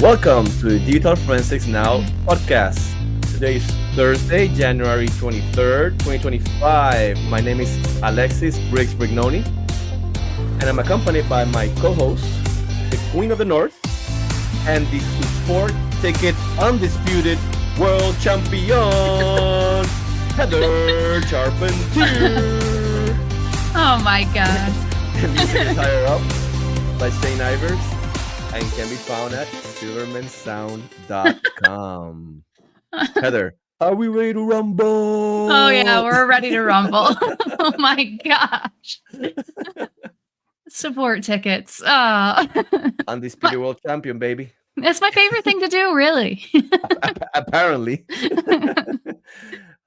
Welcome to the Digital Forensics Now podcast. Today is Thursday, January 23rd, 2025. My name is Alexis Briggs Brignoni, and I'm accompanied by my co-host, the Queen of the North, and the support ticket undisputed world champion, Heather Charpentier. Oh my God. Music is higher up by Shane Ivers and can be found at silvermansound.com. Heather, are we ready to rumble? Oh yeah, we're ready to rumble. Oh my gosh. Support tickets. Undisputed world champion, baby. It's my favorite thing to do, really. Apparently.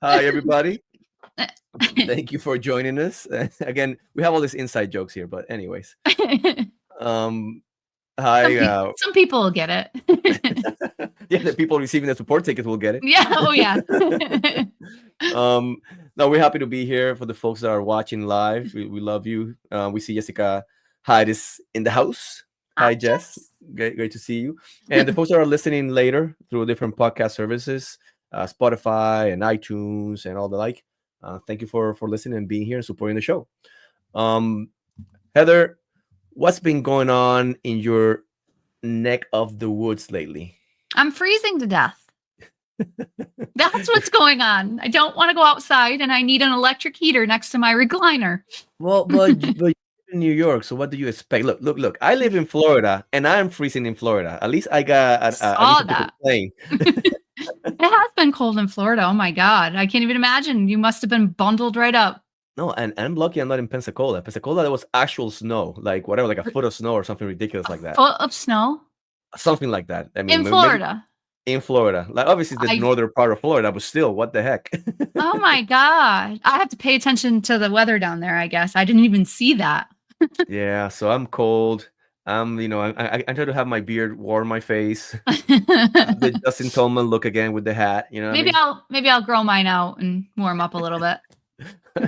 Hi, everybody. Thank you for joining us. Again, we have all these inside jokes here, but anyways. Hi. Some people will get it. Yeah, the people receiving the support tickets will get it. Yeah. Oh yeah. No, we're happy to be here. For the folks that are watching live, we love you. We see Jessica Hyde is in the house. Hi, Jess. Great to see you. And the folks that are listening later through different podcast services, Spotify and iTunes and all the like. Thank you for listening and being here and supporting the show. Heather, what's been going on in your neck of the woods lately? I'm freezing to death. That's what's going on. I don't want to go outside, and I need an electric heater next to my recliner. Well, but you're in New York, so what do you expect? Look. I live in Florida, and I'm freezing in Florida. At least I got a plane. It has been cold in Florida. Oh my God. I can't even imagine. You must have been bundled right up. No, and I'm lucky I'm not in Pensacola. Pensacola, there was actual snow, like whatever, like a foot of snow or something ridiculous like that. Foot of snow? Something like that. I mean, in Florida. In Florida. Like obviously the northern part of Florida, but still, what the heck? Oh my God. I have to pay attention to the weather down there, I guess. I didn't even see that. Yeah, so I'm cold. I try to have my beard warm my face. The Justin Tolman look again with the hat, you know. Maybe I'll grow mine out and warm up a little bit.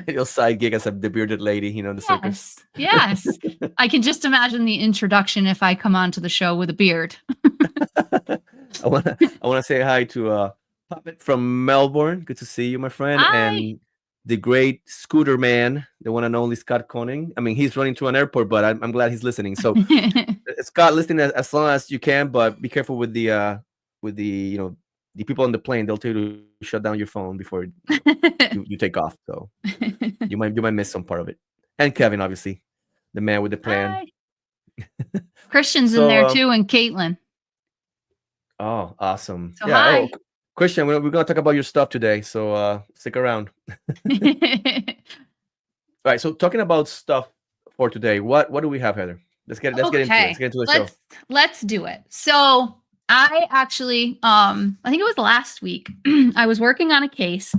You'll side gig as the bearded lady, you know, in the circus. Yes. I can just imagine the introduction if I come onto the show with a beard. I wanna say hi to Puppet from Melbourne. Good to see you, my friend. Hi. And the great scooter man, the one and only Scott Koning. I mean, he's running to an airport, but I'm glad he's listening. So Scott, listen as long as you can, but be careful with the the people on the plane. They'll tell you to shut down your phone before you take off. So you might miss some part of it. And Kevin, obviously, the man with the plan. Christian's in there too, and Caitlin. Oh, awesome. So hi. Oh, Christian, we're gonna talk about your stuff today, so stick around. All right, so talking about stuff for today, what do we have, Heather? Let's get into it. Let's get into the show. Let's do it. So I actually, I think it was last week, I was working on a case,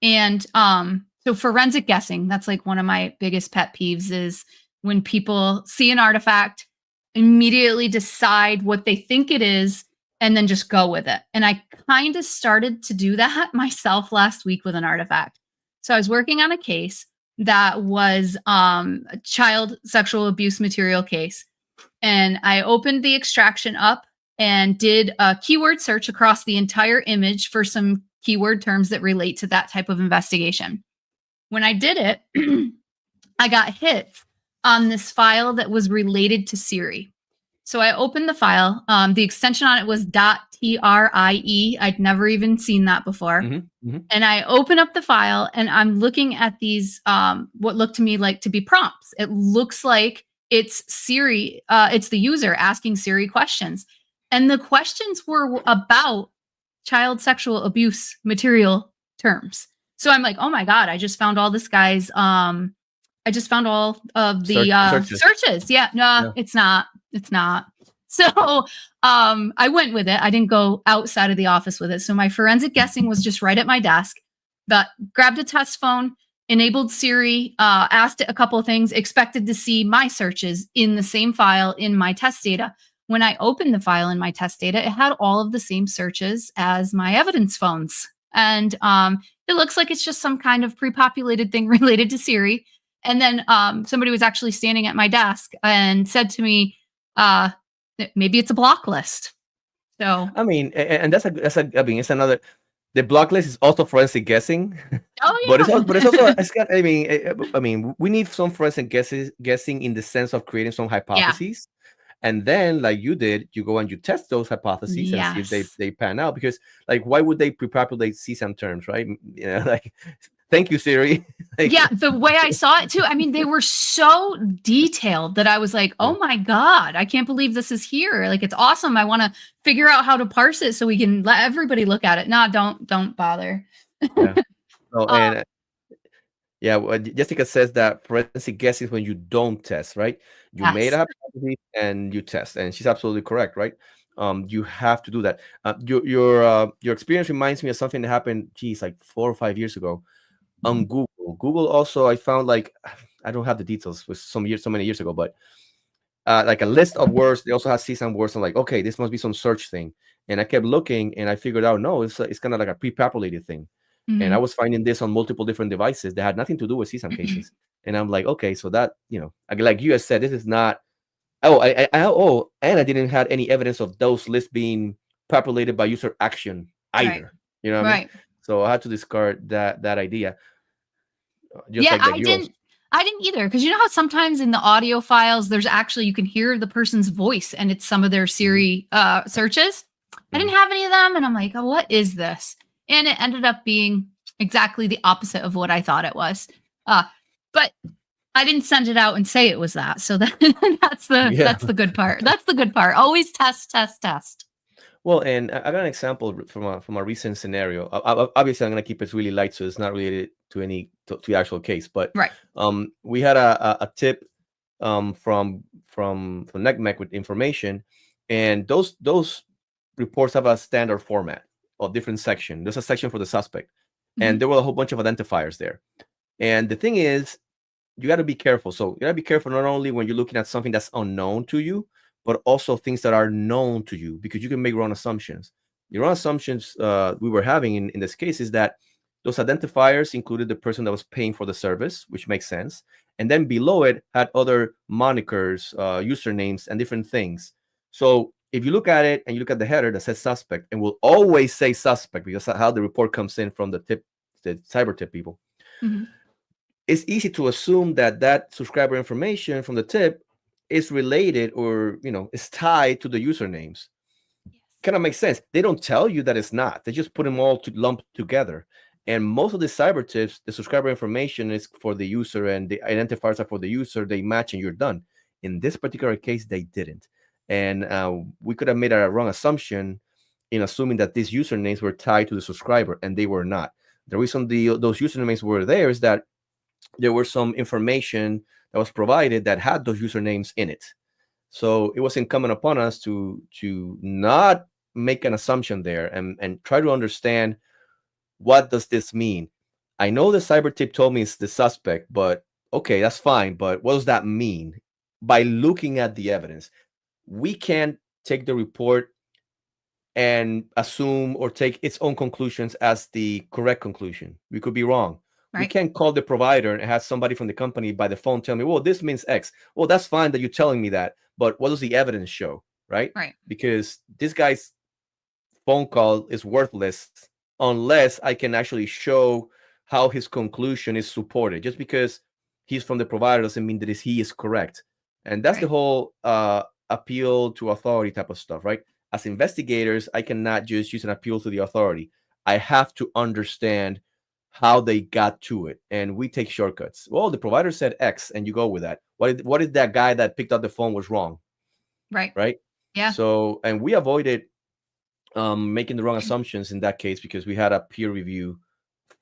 and so forensic guessing, that's like one of my biggest pet peeves is when people see an artifact, immediately decide what they think it is, and then just go with it. And I kind of started to do that myself last week with an artifact. So I was working on a case that was a child sexual abuse material case. And I opened the extraction up and did a keyword search across the entire image for some keyword terms that relate to that type of investigation. When I did it, I got hits on this file that was related to Siri. So I opened the file. The extension on it was .trie. I'd never even seen that before. And I open up the file and I'm looking at these, what looked to me like to be prompts. It looks like it's Siri, it's the user asking Siri questions. And the questions were about child sexual abuse material terms. So I'm like, oh my God, I just found all this guy's, I just found all of the searches. Yeah, no, It's not. So I went with it. I didn't go outside of the office with it. So my forensic guessing was just right at my desk. But grabbed a test phone, enabled Siri, asked it a couple of things, expected to see my searches in the same file in my test data. When I opened the file in my test data, it had all of the same searches as my evidence phones. And it looks like it's just some kind of pre-populated thing related to Siri. And then somebody was actually standing at my desk and said to me, maybe it's a block list. So, I mean, and I mean, it's another. The block list is also forensic guessing, but oh it's also yeah. it's got. I mean, we need some forensic guessing in the sense of creating some Yeah. hypotheses, and then like you did, you go and you test those hypotheses and see if Yes. they pan out. Because like, why would they pre-populate CSAM terms, right? You know, like, thank you, Siri. Yeah, Like, the way I saw it too. I mean, they were so detailed that I was like, yeah, "Oh my god, I can't believe this is here. Like it's awesome. I want to figure out how to parse it so we can let everybody look at it." Nah, don't bother. yeah. So Uh, and yeah, well, Jessica says that forensic guessing is when you don't test, right? You made a yes. hypothesis and you test, and she's absolutely correct, right? You have to do that. Your experience reminds me of something that happened, geez, like 4 or 5 years ago on Google. Google also, I found like I don't have the details. It was so many years ago, but like a list of words. They also see some words. I'm like, okay, this must be some search thing. And I kept looking, and I figured out no, it's kind of like a pre-populated thing. And I Mhm. was finding this on multiple different devices that had nothing to do with CSAM cases. And I'm like, okay, so that like you guys said, this is not. Oh, and I didn't have any evidence of those lists being populated by user action Right. either. You know what I mean? Right. So I had to discard that idea, just Yeah, like that. You I didn't either because you know how sometimes in the audio files there's actually you can hear the person's voice and it's some of their Mhm, Siri searches. I didn't mhm. have any of them and I'm like, "Oh, what is this?" And it ended up being exactly the opposite of what I thought it was. But I didn't send it out and say it was that. So that Yeah. that's the good part. That's the good part. Always test, test, test. Well, and I got an example from a recent scenario. Obviously, I'm gonna keep it really light, so it's not related to to the actual case. But Right. we had a tip from NECMEC with information, and those reports have a standard format of different section. There's a section for the suspect, and Mhm. there were a whole bunch of identifiers there. And the thing is, you got to be careful. So you got to be careful not only when you're looking at something that's unknown to you, but also things that are known to you, because you can make wrong assumptions. The wrong assumptions we were having in this case is that those identifiers included the person that was paying for the service, which makes sense. And then below it had other monikers, usernames, and different things. So if you look at it and you look at the header that says suspect, and will always say suspect because that's how the report comes in from the cyber tip people, Mhm. it's easy to assume that that subscriber information from the tip is related, or is tied to the usernames. Yes. Kind of makes sense. They don't tell you that it's not. They just put them all to lump together. And most of the cyber tips, the subscriber information is for the user and the identifiers are for the user. They match and you're done. In this particular case, they didn't. And we could have made a wrong assumption in assuming that these usernames were tied to the subscriber, and they were not. The reason those usernames were there is that there was some information that was provided that had those usernames in it. So it was incumbent upon us to not make an assumption there, and try to understand, what does this mean? I know the cyber tip told me it's the suspect, but okay, that's fine. But what does that mean? By looking at the evidence, we can't take the report and assume or take its own conclusions as the correct conclusion. We could be wrong. We Right. can't call the provider and have somebody from the company by the phone tell me, well, this means X. Well, that's fine that you're telling me that, but what does the evidence show, right? Right. Because this guy's phone call is worthless unless I can actually show how his conclusion is supported. Just because he's from the provider doesn't mean that he is correct. And that's the Right. whole appeal to authority type of stuff, right? As investigators, I cannot just use an appeal to the authority. I have to understand how they got to it. And we take shortcuts. Well, the provider said X, and you go with that. What if that guy that picked up the phone was wrong, Right. right? Yeah. So, and we avoided making the wrong assumptions in that case because we had a peer review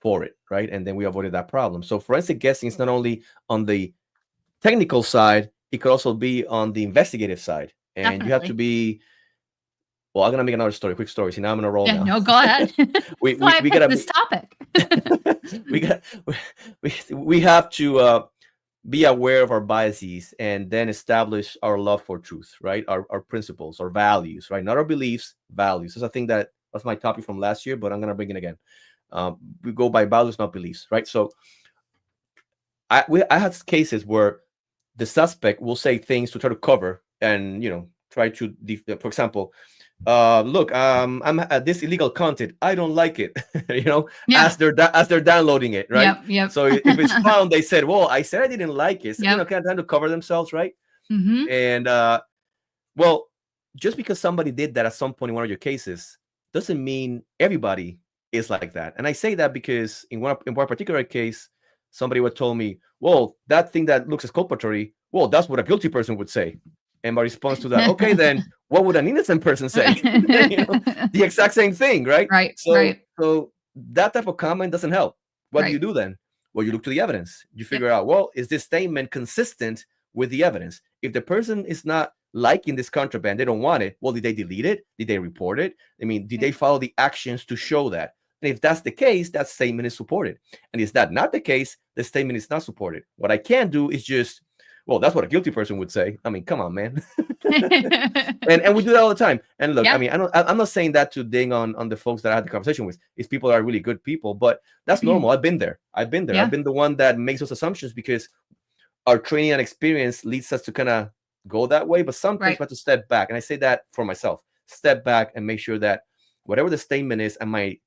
for it, right? And then we avoided that problem. So forensic guessing is not only on the technical side, it could also be on the investigative side. And you have to Definitely. be, well, I'm gonna make another story, quick story. See, now I'm gonna roll Yeah. now. No, go ahead. we, That's we why I we picked gotta this be topic. we got we have to be aware of our biases and then establish our love for truth, right? Our principles, our values, right? Not our beliefs, values. That's a thing that was my topic from last year, but I'm gonna bring it again. We go by values, not beliefs, right? So I had cases where the suspect will say things to try to cover and try to for example, look, I'm this illegal content. I don't like it. Yeah. As they're downloading it, right? Yep. Yep. So if it's found, they said, "Well, I said I didn't like it." So, Yep. kind of trying to cover themselves, right? Mm-hmm. And well, just because somebody did that at some point in one of your cases doesn't mean everybody is like that. And I say that because in one particular case, somebody would told me, "Well, that thing that looks exculpatory, well, that's what a guilty person would say." And my response to that, okay, then what would an innocent person say? The exact same thing, right? Right. So, Right. so that type of comment doesn't help. What do you Right. do then? Well, you look to the evidence. You Yep. figure out, well, is this statement consistent with the evidence? If the person is not liking this contraband, they don't want it. Well, did they delete it? Did they report it? I mean, did they follow the actions to show that? And if that's the case, that statement is supported. And is that not the case, the statement is not supported. What I can do is just, well, that's what a guilty person would say. I mean, come on, man. and we do that all the time. And look, I Yep. mean, I'm not saying that to ding on the folks that I had the conversation with. It's people that are really good people, but that's normal. I've been there. I've been Yeah. the one that makes those assumptions because our training and experience leads us to kind of go that way. But sometimes Right. we have to step back. And I say that for myself. Step back and make sure that whatever the statement is and my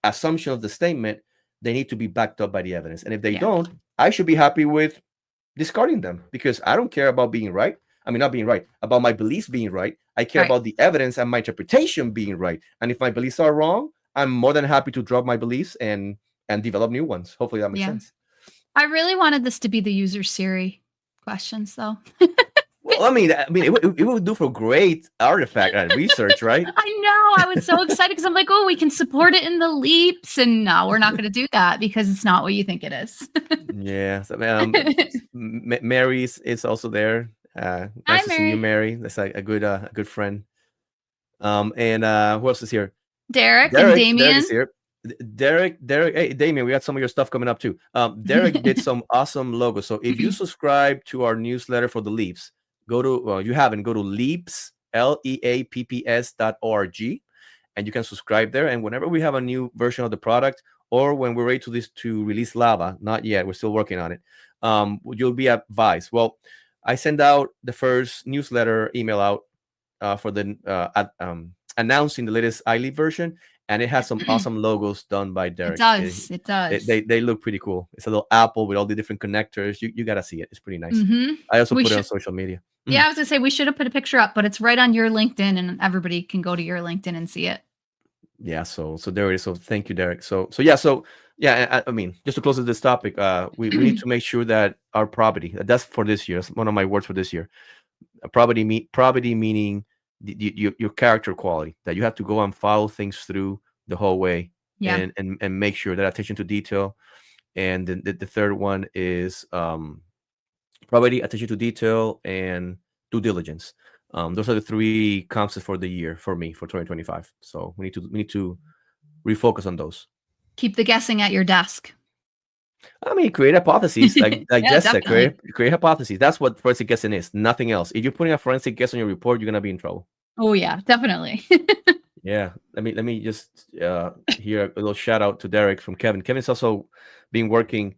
assumption of the statement, they need to be backed up by the evidence. And if they Yeah. don't, I should be happy with discarding them because I don't care about being right. I mean, not being right, about my beliefs being right. I care Right. about the evidence and my interpretation being right. And if my beliefs are wrong, I'm more than happy to drop my beliefs and develop new ones. Hopefully that makes Yeah. sense. I really wanted this to be the user Siri questions, though. Well, I mean, it would do for great artifact research, right? I know. I was so excited because I'm like, oh, we can support it in the leaps. And no, we're not going to do that because it's not what you think it is. Yeah. So, Mary is also there. Hi, Nice to see you, Mary. Mary. That's a good friend. And who else is here? Derek and Derek Damien. is here. Derek, hey, Damien, we got some of your stuff coming up too. Derek did some awesome logos. So if you subscribe to our newsletter for the Leaps, go to, well, you haven't, go to Leaps, LEAPPS.org, and you can subscribe there. And whenever we have a new version of the product, or when we're ready to release Lava, not yet, we're still working on it, you'll be advised. Well, I send out the first newsletter email out for the announcing the latest iLeap version, and it has some awesome logos done by Derek. It does. They look pretty cool. It's a little apple with all the different connectors. You gotta see it. It's pretty nice. Mm-hmm. I also put it on social media. Yeah, I was gonna say we should have put a picture up, but it's right on your LinkedIn, and everybody can go to your LinkedIn and see it. Yeah, so there it is. So thank you, Derek. So yeah, I mean, just to close this topic, we need to make sure that our property, that's for this year. That's one of my words for this year. Property meaning your character quality, that you have to go and follow things through the whole way. Yeah. And make sure that attention to detail. And then the third one is property, attention to detail, and due diligence. Those are the three concepts for the year for me for 2025. So we need to refocus on those. Keep the guessing at your desk. I mean, create hypotheses, like Yeah, Jess said, definitely. create hypotheses. That's what forensic guessing is, nothing else. If you're putting a forensic guess on your report, you're gonna be in trouble. Oh yeah, definitely. Yeah, let me just hear a little shout out to Derek from Kevin. Kevin's also been working.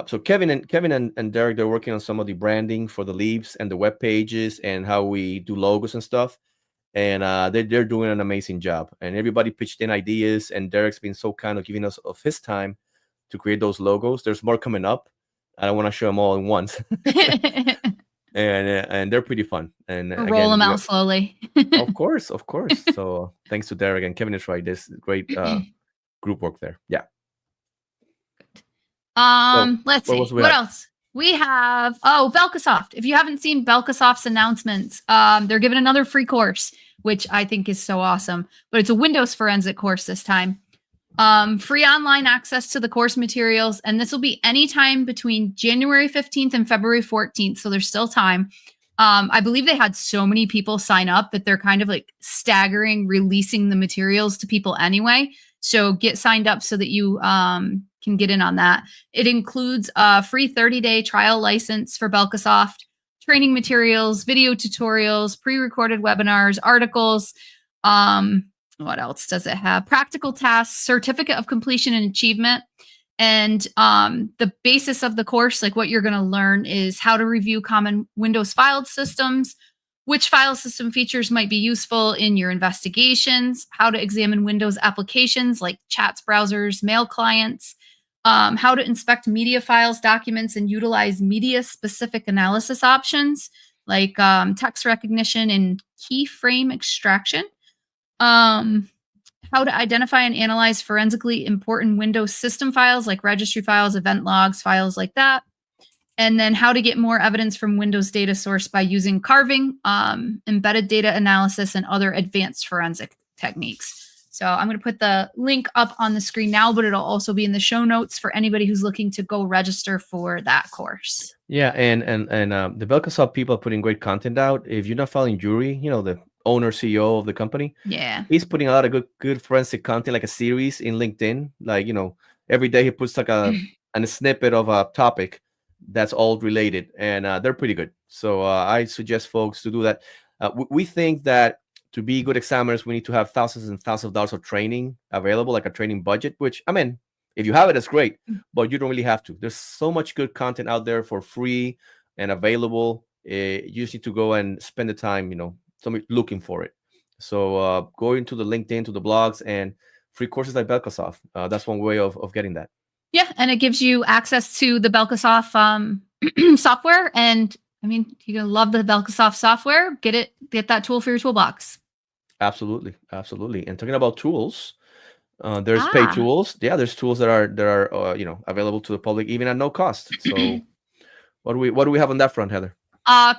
So Kevin and Derek, they're working on some of the branding for the Leaps and the web pages and how we do logos and stuff. And they're doing an amazing job. And everybody pitched in ideas, and Derek's been so kind of giving us of his time to create those logos. There's more coming up. I don't want to show them all at once. And they're pretty fun. And roll them out slowly. Of course. So thanks to Derek, and Kevin is right. There's great group work there. Yeah. Let's see. What else? We have Belkasoft. If you haven't seen Belkasoft's announcements, they're giving another free course, which I think is so awesome. But it's a Windows forensic course this time. Free online access to the course materials, and this will be anytime between January 15th and February 14th. So there's still time. I believe they had so many people sign up that they're kind of like staggering releasing the materials to people anyway. So get signed up so that you can get in on that. It includes a free 30-day trial license for Belkasoft, training materials, video tutorials, pre-recorded webinars, articles. What else does it have? Practical tasks, certificate of completion and achievement. And the basis of the course, like what you're going to learn, is how to review common Windows file systems, which file system features might be useful in your investigations, how to examine Windows applications like chats, browsers, mail clients, how to inspect media files, documents, and utilize media-specific analysis options like text recognition and keyframe extraction. How to identify and analyze forensically important Windows system files like registry files, event logs, files like that. And then how to get more evidence from Windows data source by using carving, embedded data analysis, and other advanced forensic techniques. So I'm going to put the link up on the screen now, but it'll also be in the show notes for anybody who's looking to go register for that course. Yeah, and the Belkasoft people are putting great content out. If you're not following Yuri, the owner, CEO of the company, Yeah, he's putting a lot of good forensic content, like a series in LinkedIn. Like, every day he puts like a snippet of a topic that's all related, and they're pretty good. So I suggest folks to do that. We think that to be good examiners, we need to have thousands and thousands of dollars of training available, like a training budget, which, I mean, if you have it, it's great, but you don't really have to. There's so much good content out there for free and available. You just need to go and spend the time, looking for it. So go into the LinkedIn, to the blogs, and free courses like Belkasoft. That's one way of getting that. Yeah, and it gives you access to the Belkasoft software. And I mean, you're gonna love the Belkasoft software. Get that tool for your toolbox. Absolutely. And talking about tools, there's paid tools. Yeah, there's tools that are available to the public even at no cost. So what do we have on that front, Heather?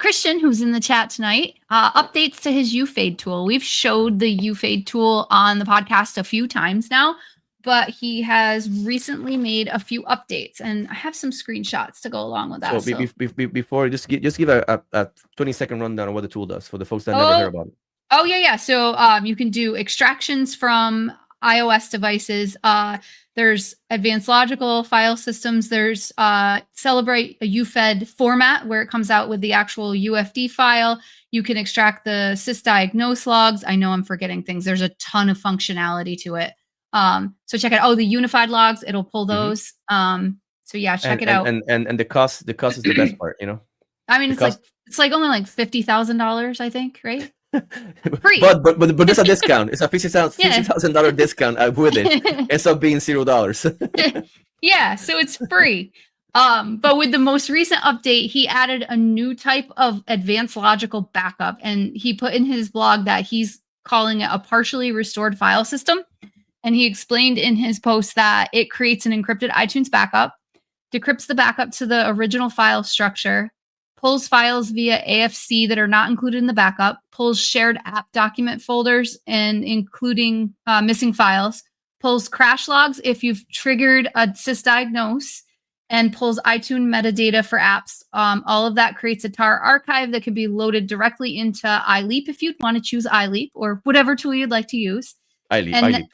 Christian, who's in the chat tonight, updates to his UFADE tool. We've showed the UFADE tool on the podcast a few times now, but he has recently made a few updates, and I have some screenshots to go along with that. So before, just give a 20-second rundown of what the tool does for the folks that never heard about it. Oh, yeah. So you can do extractions from iOS devices. There's advanced logical file systems. There's SQLite a UFADE format where it comes out with the actual UFD file. You can extract the sysdiagnose logs. I know I'm forgetting things. There's a ton of functionality to it. So check it out. Oh, the unified logs, it'll pull those. So yeah, check it out. And the cost is the best part, I mean, it's like only like $50,000, I think, right? Free. But there's a discount. It's a $50,000 discount with it. Ends up being $0. Yeah, so it's free. But with the most recent update, he added a new type of advanced logical backup, and he put in his blog that he's calling it a partially restored file system. And he explained in his post that it creates an encrypted iTunes backup, decrypts the backup to the original file structure, pulls files via AFC that are not included in the backup, pulls shared app document folders and including missing files, pulls crash logs if you've triggered a sysdiagnose, and pulls iTunes metadata for apps. All of that creates a tar archive that can be loaded directly into iLeap if you'd want to choose iLeap or whatever tool you'd like to use. iLeap.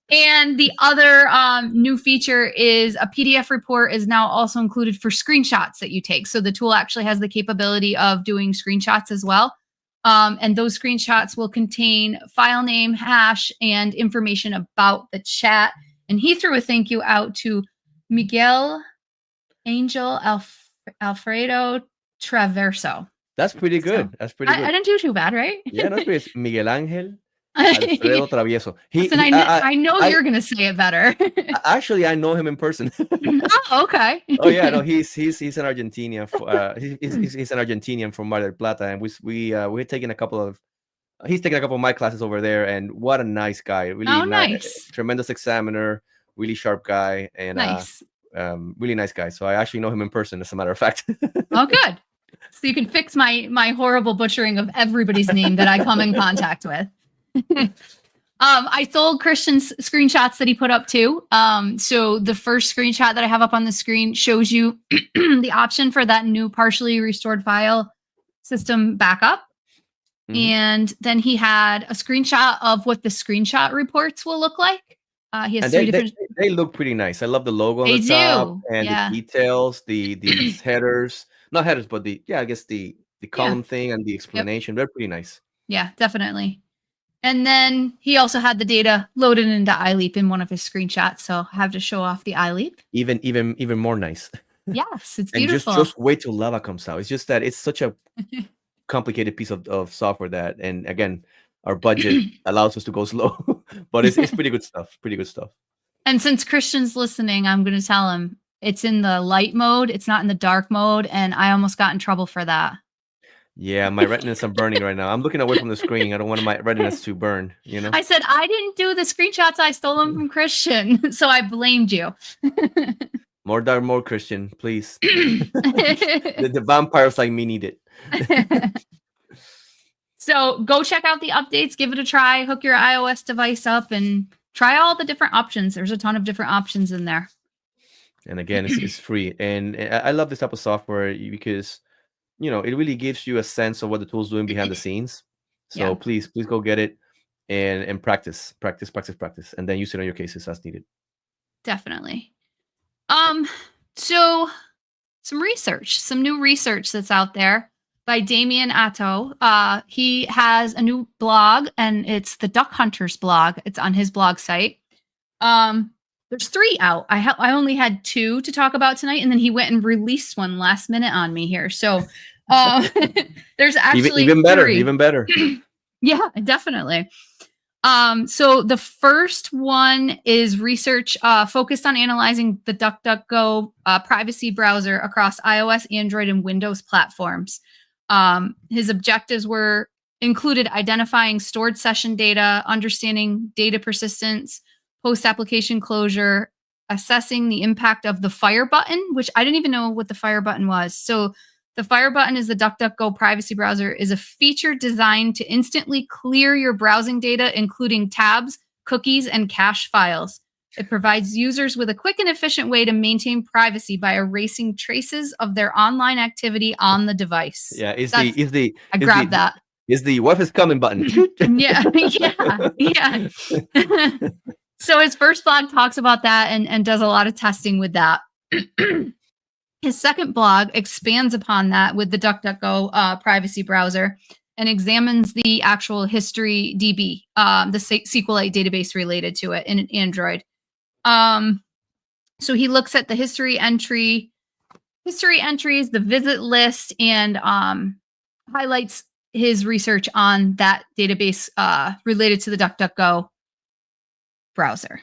And the other new feature is a PDF report is now also included for screenshots that you take. So the tool actually has the capability of doing screenshots as well. And those screenshots will contain file name, hash, and information about the chat. And he threw a thank you out to Miguel Angel Alfredo Traverso. That's pretty good. So, I didn't do too bad, right? Yeah, that's pretty. Miguel Angel Alfredo Travieso. I know you're going to say it better. Actually, I know him in person. Oh, okay. Oh yeah, no, he's an Argentinian. He's an Argentinian from Mar del Plata, and we're taking he's taking a couple of my classes over there, and what a nice guy. Really nice. Tremendous examiner, really sharp guy, and nice. Really nice guy. So I actually know him in person, as a matter of fact. Oh, good. So you can fix my horrible butchering of everybody's name that I come in contact with. I sold Christian's screenshots that he put up too. So the first screenshot that I have up on the screen shows you the option for that new partially restored file system backup. Mm-hmm. And then he had a screenshot of what the screenshot reports will look like. He has they look pretty nice. I love the logo on the top and the details, the headers, not headers, but the column thing and the explanation. They're pretty nice. Yeah, definitely. And then he also had the data loaded into iLeap in one of his screenshots. So I have to show off the iLeap. Even more nice. Yes, it's beautiful. And just wait till lava comes out. It's just that it's such a complicated piece of software that, and again, our budget allows us to go slow, but it's pretty good stuff. Pretty good stuff. And since Christian's listening, I'm going to tell him it's in the light mode. It's not in the dark mode. And I almost got in trouble for that. Yeah, my retinas are burning right now. I'm looking away from the screen. I don't want my retinas to burn, you know? I said, I didn't do the screenshots. I stole them from Christian. So I blamed you. More dark mode, Christian, please. the vampires like me need it. So go check out the updates. Give it a try. Hook your iOS device up and try all the different options. There's a ton of different options in there. And again, it's free. And I love this type of software because, you know, it really gives you a sense of what the tool's doing behind the scenes. So please go get it and practice. And then use it on your cases as needed. Definitely. So some new research that's out there by Damien Atto. He has a new blog, and it's the Duck Hunters blog. It's on his blog site. There's 3 out. I only had 2 to talk about tonight, and then he went and released one last minute on me here. So there's actually even better, 3. even better. Yeah, definitely. So the first one is research focused on analyzing the DuckDuckGo privacy browser across iOS, Android, and Windows platforms. His objectives were included identifying stored session data, understanding data persistence, post-application closure, assessing the impact of the fire button, which I didn't even know what the fire button was. So the fire button is the DuckDuckGo privacy browser, is a feature designed to instantly clear your browsing data, including tabs, cookies, and cache files. It provides users with a quick and efficient way to maintain privacy by erasing traces of their online activity on the device. Yeah, I grabbed that. Is the "what is coming" button? Yeah. So his first blog talks about that and does a lot of testing with that. His second blog expands upon that with the DuckDuckGo privacy browser and examines the actual history DB, the SQLite database related to it in Android. So he looks at the history entries, the visit list, and highlights his research on that database related to the DuckDuckGo browser.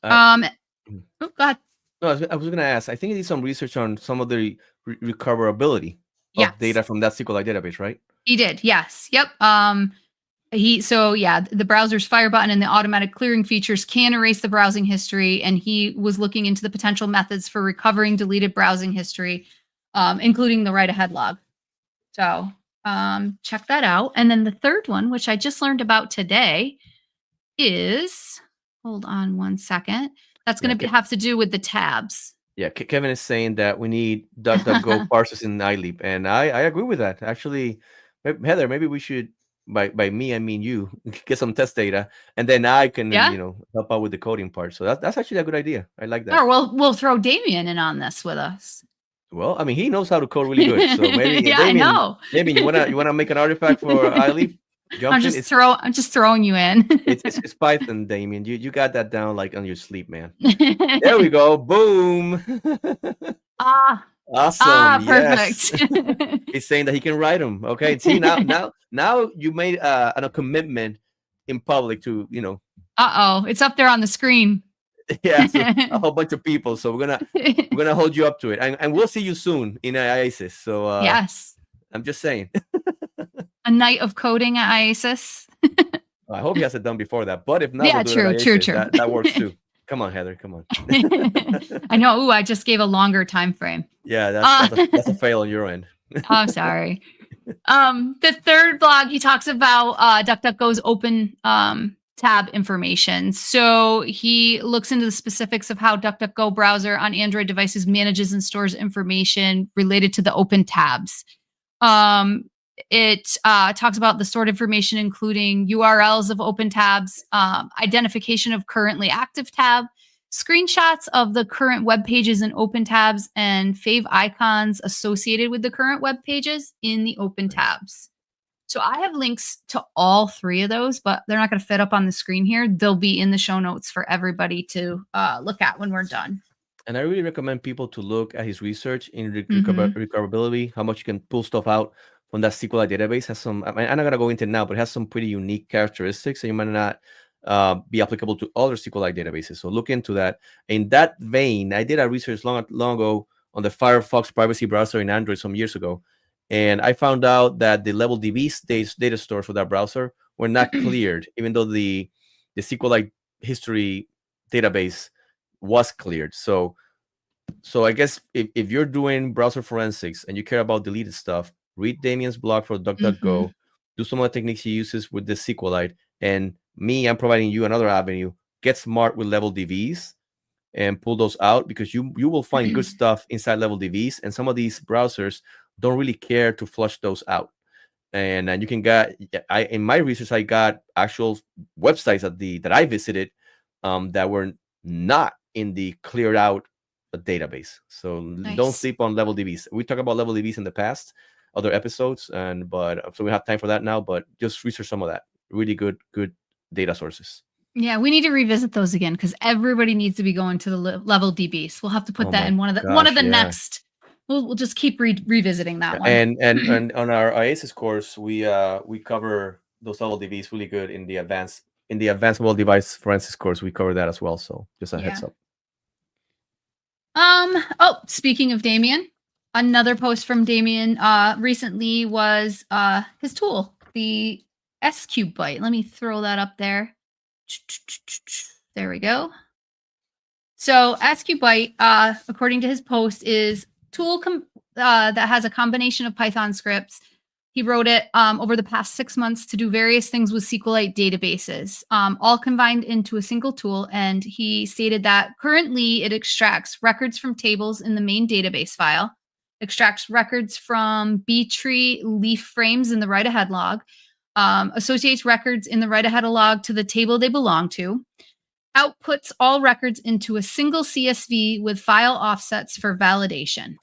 Go ahead. No, I was going to ask. I think he did some research on some of the recoverability of data from that SQLite database, right? He did. Yes. Yep. The browser's fire button and the automatic clearing features can erase the browsing history, and he was looking into the potential methods for recovering deleted browsing history, including the write-ahead log. So check that out. And then the third one, which I just learned about today, is, hold on one second. That's going to have to do with the tabs. Yeah, Kevin is saying that we need DuckDuckGo parsers in LEAPP, and I agree with that. Actually, Heather, maybe we should, by me I mean you, get some test data, and then I can help out with the coding part. So that's actually a good idea. I like that. Or we'll throw Damien in on this with us. Well, I mean, he knows how to code really good. So maybe I know. Damien, you wanna make an artifact for LEAPP? I'm just throwing you in. it's Python, Damien. You got that down like on your sleep, man. There we go. Boom. Awesome. Perfect. Yes. He's saying that he can write them. Okay. See, now you made a commitment in public to, it's up there on the screen. Yeah, so a whole bunch of people. So we're gonna hold you up to it, and we'll see you soon in IASIS. So yes, I'm just saying. A night of coding at IASIS. I hope he has it done before that. But if not, yeah, we'll true. That works too. Come on, Heather. Come on. I know. Ooh, I just gave a longer time frame. Yeah, that's a fail on your end. I'm sorry. The third blog, he talks about DuckDuckGo's open tab information. So he looks into the specifics of how DuckDuckGo browser on Android devices manages and stores information related to the open tabs. It talks about the stored information, including URLs of open tabs, identification of currently active tab, screenshots of the current web pages in open tabs, and fave icons associated with the current web pages in the open tabs. So I have links to all 3 of those, but they're not going to fit up on the screen here. They'll be in the show notes for everybody to look at when we're done. And I really recommend people to look at his research in recoverability, how much you can pull stuff out that SQLite database has some, I mean, I'm not going to go into it now, but it has some pretty unique characteristics that you might not be applicable to other SQLite databases. So look into that. In that vein, I did a research long ago on the Firefox privacy browser in Android some years ago. And I found out that the level DB data stores for that browser were not cleared, even though the SQLite history database was cleared. So I guess if you're doing browser forensics and you care about deleted stuff, read Damien's blog for DuckDuckGo, do some of the techniques he uses with the SQLite, and I'm providing you another avenue. Get smart with level DVs and pull those out, because you will find good stuff inside level DVs, and some of these browsers don't really care to flush those out. And you can get, in my research, I got actual websites that I visited that were not in the cleared out database. So don't sleep on level DVs. We talked about level DVs in the past, other episodes, but so we have time for that now. But just research some of that. Really good data sources. Yeah, we need to revisit those again, because everybody needs to be going to the level DBs. We'll have to put that in one of the next. We'll just keep revisiting that one. And on our IASIS course, we cover those level DBs really good in the advanced mobile device forensics course. We cover that as well. So just a heads up. Oh, speaking of Damien, another post from Damien recently was his tool, the SQBite. Let me throw that up there. There we go. So SQBite, according to his post, is tool that has a combination of Python scripts. He wrote it over the past 6 months to do various things with SQLite databases, all combined into a single tool. And he stated that currently it extracts records from tables in the main database file, extracts records from B-tree leaf frames in the write-ahead log, associates records in the write-ahead log to the table they belong to, outputs all records into a single CSV with file offsets for validation.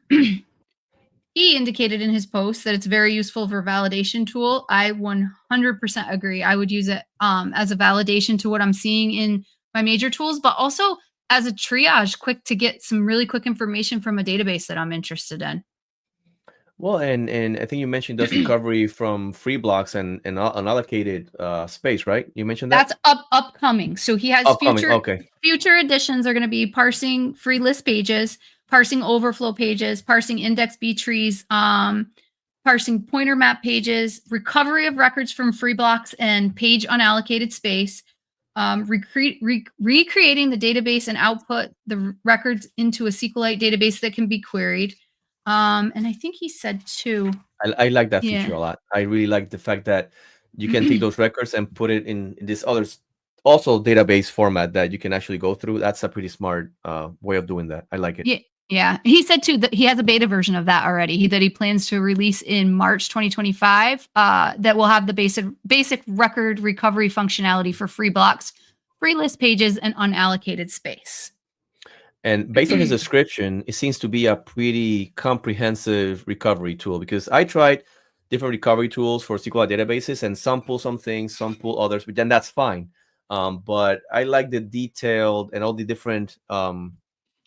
He indicated in his post that it's very useful for validation tool. I 100% agree. I would use it as a validation to what I'm seeing in my major tools, but also as a triage, quick to get some really quick information from a database that I'm interested in. Well, and I think you mentioned those recovery from free blocks and unallocated space, right? You mentioned that? That's upcoming. So he has future editions are going to be parsing free list pages, parsing overflow pages, parsing index B trees, parsing pointer map pages, recovery of records from free blocks and page unallocated space, recreating the database and output the records into a SQLite database that can be queried. And I think he said too. I like that feature a lot. I really like the fact that you can take those records and put it in this other also database format that you can actually go through. That's a pretty smart way of doing that. I like it. Yeah. He said too that he has a beta version of that already. That he plans to release in March 2025. That will have the basic record recovery functionality for free blocks, free list pages, and unallocated space. And based on his description, it seems to be a pretty comprehensive recovery tool, because I tried different recovery tools for SQL databases, and some pull some things, some pull others, but then that's fine. But I like the detailed and all the different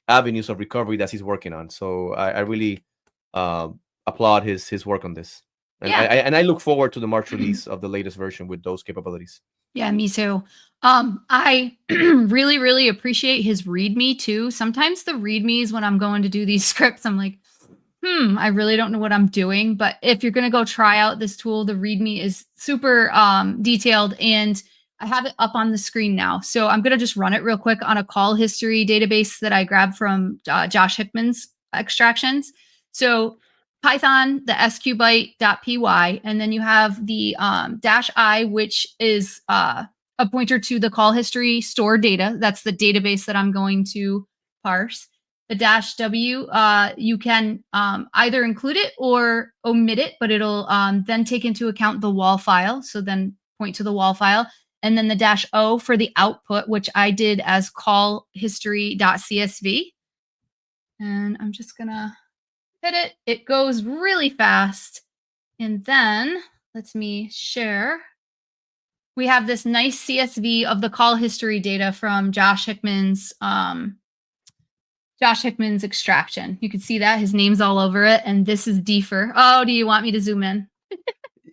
avenues of recovery that he's working on. So I really applaud his work on this. And I look forward to the March release of the latest version with those capabilities. Yeah, me too. I really, really appreciate his README too. Sometimes the READMEs when I'm going to do these scripts, I'm like, I really don't know what I'm doing. But if you're going to go try out this tool, the README is super detailed, and I have it up on the screen now. So I'm going to just run it real quick on a call history database that I grabbed from Josh Hickman's extractions. So Python, the SQBite.py, and then you have the -I, which is a pointer to the call history stored data. That's the database that I'm going to parse. The -W, you can either include it or omit it, but it'll then take into account the WAL file. So then point to the WAL file. And then the -O for the output, which I did as call history.csv. And I'm just going to hit it. It goes really fast. And then let me share. We have this nice CSV of the call history data from Josh Hickman's extraction. You can see that his name's all over it. And this is DFIR. Oh, do you want me to zoom in?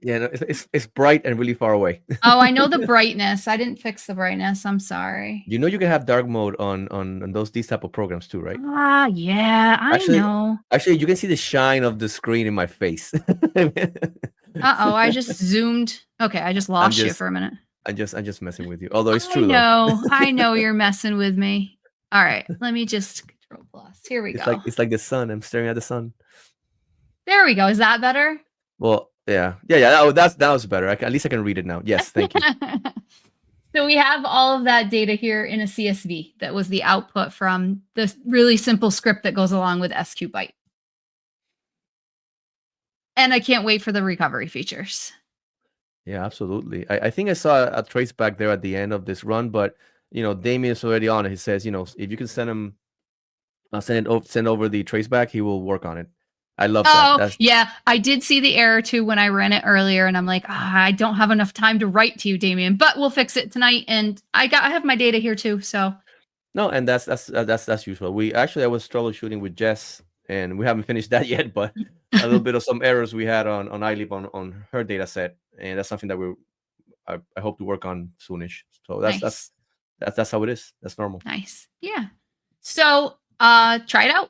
Yeah, no, it's bright and really far away. Oh, I know the brightness. I didn't fix the brightness. I'm sorry. You know you can have dark mode on these type of programs too, right? Ah, yeah, I Actually, know. actually, you can see the shine of the screen in my face. Uh-oh, I just zoomed. Okay, I just I'm lost you just for a minute. I'm just messing with you. Although it's true though. I know you're messing with me. All right, let me just control plus. Here we go. It's like the sun. I'm staring at the sun. There we go. Is that better? Well, yeah. That was better. At least I can read it now. Yes, thank you. So we have all of that data here in a CSV that was the output from this really simple script that goes along with SQBite. And I can't wait for the recovery features. Yeah, absolutely. I think I saw a trace back there at the end of this run, but Damien is already on it. He says, if you can send him, send over the trace back, he will work on it. I love that. Oh, yeah. I did see the error too when I ran it earlier, and I'm like, I don't have enough time to write to you, Damien, but we'll fix it tonight. And I have my data here too. So no, and that's useful. I was troubleshooting with Jess, and we haven't finished that yet, but a little bit of some errors we had on iLeap on her data set, and that's something that I hope to work on soonish. So nice. That's how it is. That's normal. Nice. Yeah. So try it out.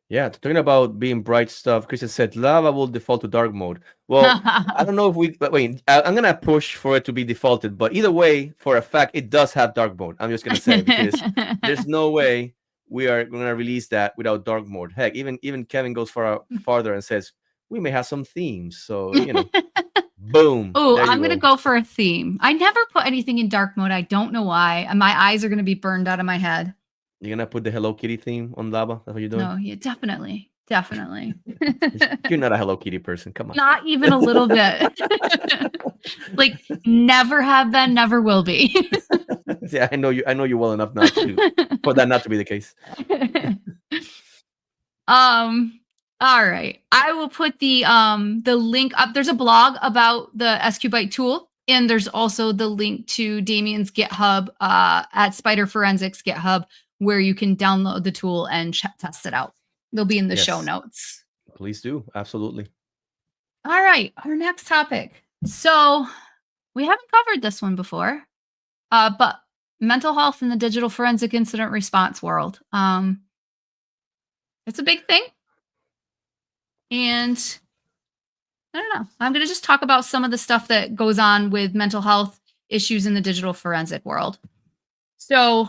Yeah, talking about being bright stuff, Christian said lava will default to dark mode. Well, I don't know if wait, I'm gonna push for it to be defaulted, but either way, for a fact, it does have dark mode. I'm just gonna say, because there's no way we are gonna release that without dark mode. Heck, even Kevin goes farther and says we may have some themes. So boom. Oh, I'm gonna go for a theme. I never put anything in dark mode. I don't know why. My eyes are gonna be burned out of my head. You're gonna put the Hello Kitty theme on lava? That's what you're doing? No, yeah, definitely. You're not a Hello Kitty person. Come on. Not even a little bit. Like, never have been, never will be. Yeah, I know you well enough for that not to be the case. All right. I will put the link up. There's a blog about the SQBite tool, and there's also the link to Damien's GitHub at Spider Forensics GitHub, where you can download the tool and test it out. They'll be in the show notes. Please do. Absolutely. All right. Our next topic. So we haven't covered this one before, but mental health in the digital forensic incident response world. It's a big thing. And I don't know. I'm going to just talk about some of the stuff that goes on with mental health issues in the digital forensic world. So,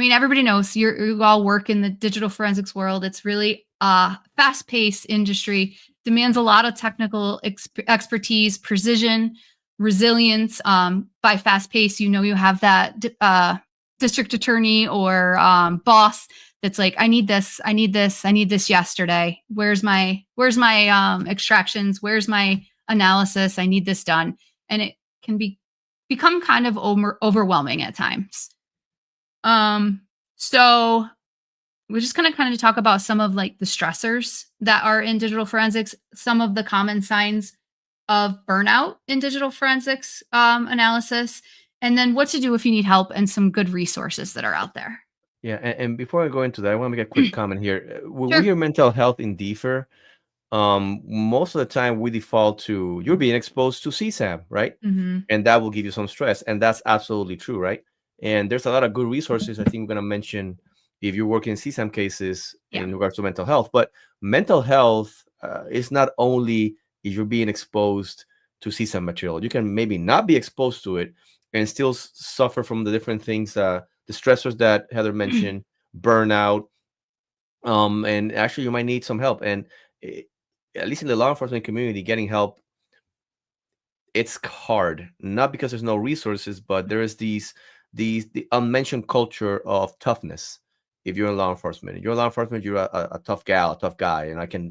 everybody knows you all work in the digital forensics world. It's really a fast-paced industry, demands a lot of technical expertise, precision, resilience. By fast-paced, you have that district attorney or boss that's like, I need this yesterday. Where's my extractions? Where's my analysis? I need this done. And it can become kind of overwhelming at times. So we're just going to kind of talk about some of like the stressors that are in digital forensics, some of the common signs of burnout in digital forensics analysis, and then what to do if you need help and some good resources that are out there. Yeah, and before I go into that, I want to make a quick comment here. When Sure. we hear mental health in DFIR, most of the time we default to you're being exposed to CSAM, right? Mm-hmm. And that will give you some stress, and that's absolutely true, right? And there's a lot of good resources I think we're going to mention if you're working in CSAM cases in regards to mental health. But mental health is not only if you're being exposed to CSAM material. You can maybe not be exposed to it and still suffer from the different things, the stressors that Heather mentioned, burnout, and actually you might need some help. And at least in the law enforcement community, getting help, it's hard, not because there's no resources, but there is the unmentioned culture of toughness. If you're in law enforcement, you're a tough gal, a tough guy, and I can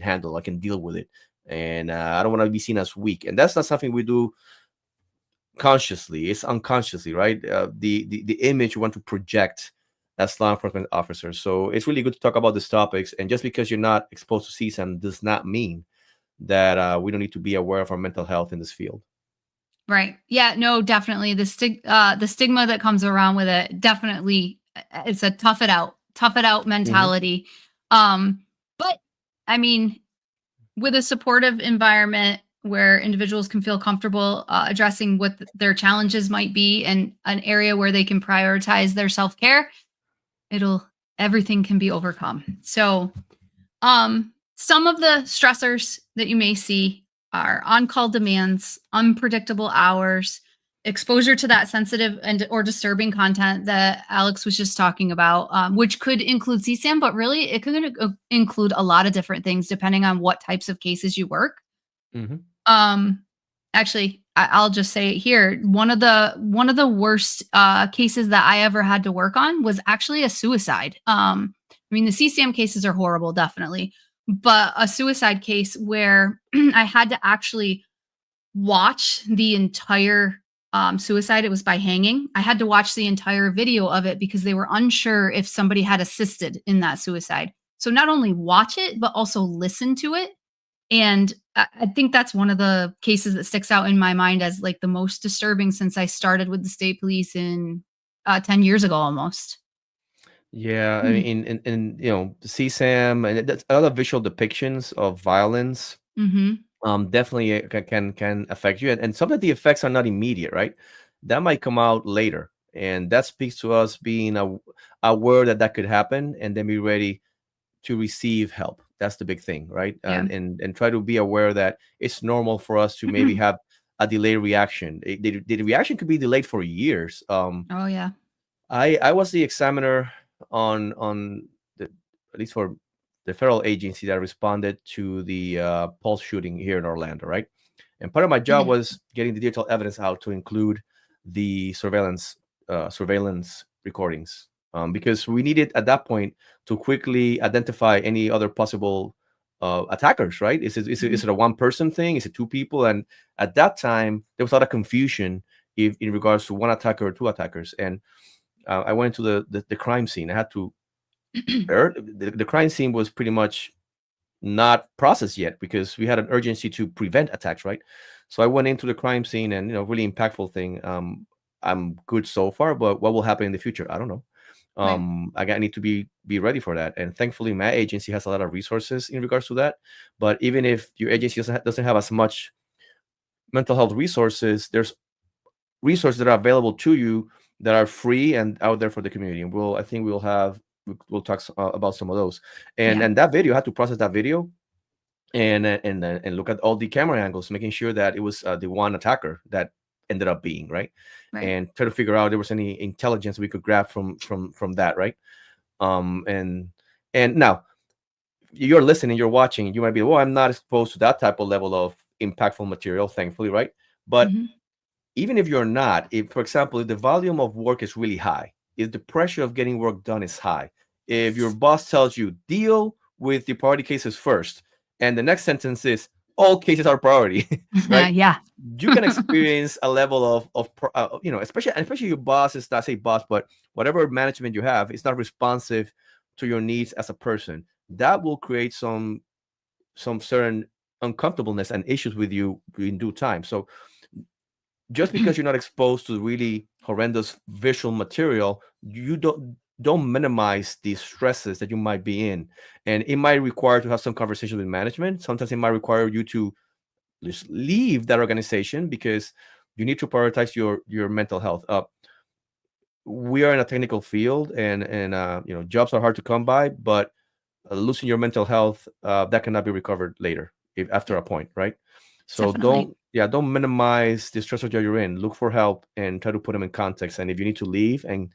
deal with it. And I don't want to be seen as weak. And that's not something we do consciously. It's unconsciously, right? The image you want to project as law enforcement officers. So it's really good to talk about these topics. And just because you're not exposed to CSAM does not mean that we don't need to be aware of our mental health in this field. Right. Yeah, no, definitely. The stigma that comes around with it, definitely, it's a tough it out mentality. Mm-hmm. But I mean, with a supportive environment, where individuals can feel comfortable addressing what their challenges might be, and an area where they can prioritize their self-care, everything can be overcome. So some of the stressors that you may see are on-call demands, unpredictable hours, exposure to that sensitive and or disturbing content that Alex was just talking about, which could include CSAM, but really it could include a lot of different things depending on what types of cases you work. Mhm. Actually, I'll just say it here. One of the worst cases that I ever had to work on was actually a suicide. I mean, the CSAM cases are horrible, definitely, but a suicide case where I had to actually watch the entire suicide. It was by hanging. I had to watch the entire video of it because they were unsure if somebody had assisted in that suicide. So not only watch it, but also listen to it. And I think that's one of the cases that sticks out in my mind as like the most disturbing since I started with the state police in 10 years ago almost. Yeah, I Mm. mean, in the CSAM and that's other visual depictions of violence, Mhm. definitely can affect you, and some of the effects are not immediate, right? That might come out later, and that speaks to us being aware that that could happen, and then be ready to receive help. That's the big thing, right? Yeah. And try to be aware that it's normal for us to maybe have a delayed reaction. The reaction could be delayed for years. Oh yeah. I was the examiner on the, at least for the federal agency that responded to the Pulse shooting here in Orlando, right? And part of my job was getting the digital evidence out to include the surveillance recordings, because we needed at that point to quickly identify any other possible attackers, right? Is it a one person thing? Is it two people? And at that time, there was a lot of confusion if, in regards to one attacker or two attackers. And I went to the crime scene. I had to the crime scene was pretty much not processed yet because we had an urgency to prevent attacks, right? So I went into the crime scene, and really impactful thing. I'm good so far, but what will happen in the future? I don't know. Right. I need to be ready for that. And thankfully, my agency has a lot of resources in regards to that. But even if your agency doesn't have as much mental health resources, there's resources that are available to you that are free and out there for the community. And I think we'll talk about some of those. And Yeah. that video, I had to process that video and look at all the camera angles, making sure that it was the one attacker that ended up being right, Right. and try to figure out if there was any intelligence we could grab from that, right? And now you're listening, you're watching, you might be, well, I'm not exposed to that type of level of impactful material, thankfully, right? But Mhm. even if you're not, if, for example, if the volume of work is really high, if the pressure of getting work done is high, if your boss tells you deal with the priority cases first, and the next sentence is all cases are priority, right? Yeah. You can experience a level especially your boss is not say boss, but whatever management you have is not responsive to your needs as a person. That will create some certain uncomfortableness and issues with you in due time. So just because you're not exposed to really horrendous visual material, you don't minimize the stresses that you might be in. And it might require to have some conversation with management. Sometimes it might require you to just leave that organization because you need to prioritize your mental health. We are in a technical field, and jobs are hard to come by, but losing your mental health, that cannot be recovered later after Yeah, a point, right? So definitely. don't minimize the stressor that you're in. Look for help and try to put them in context. And if you need to leave and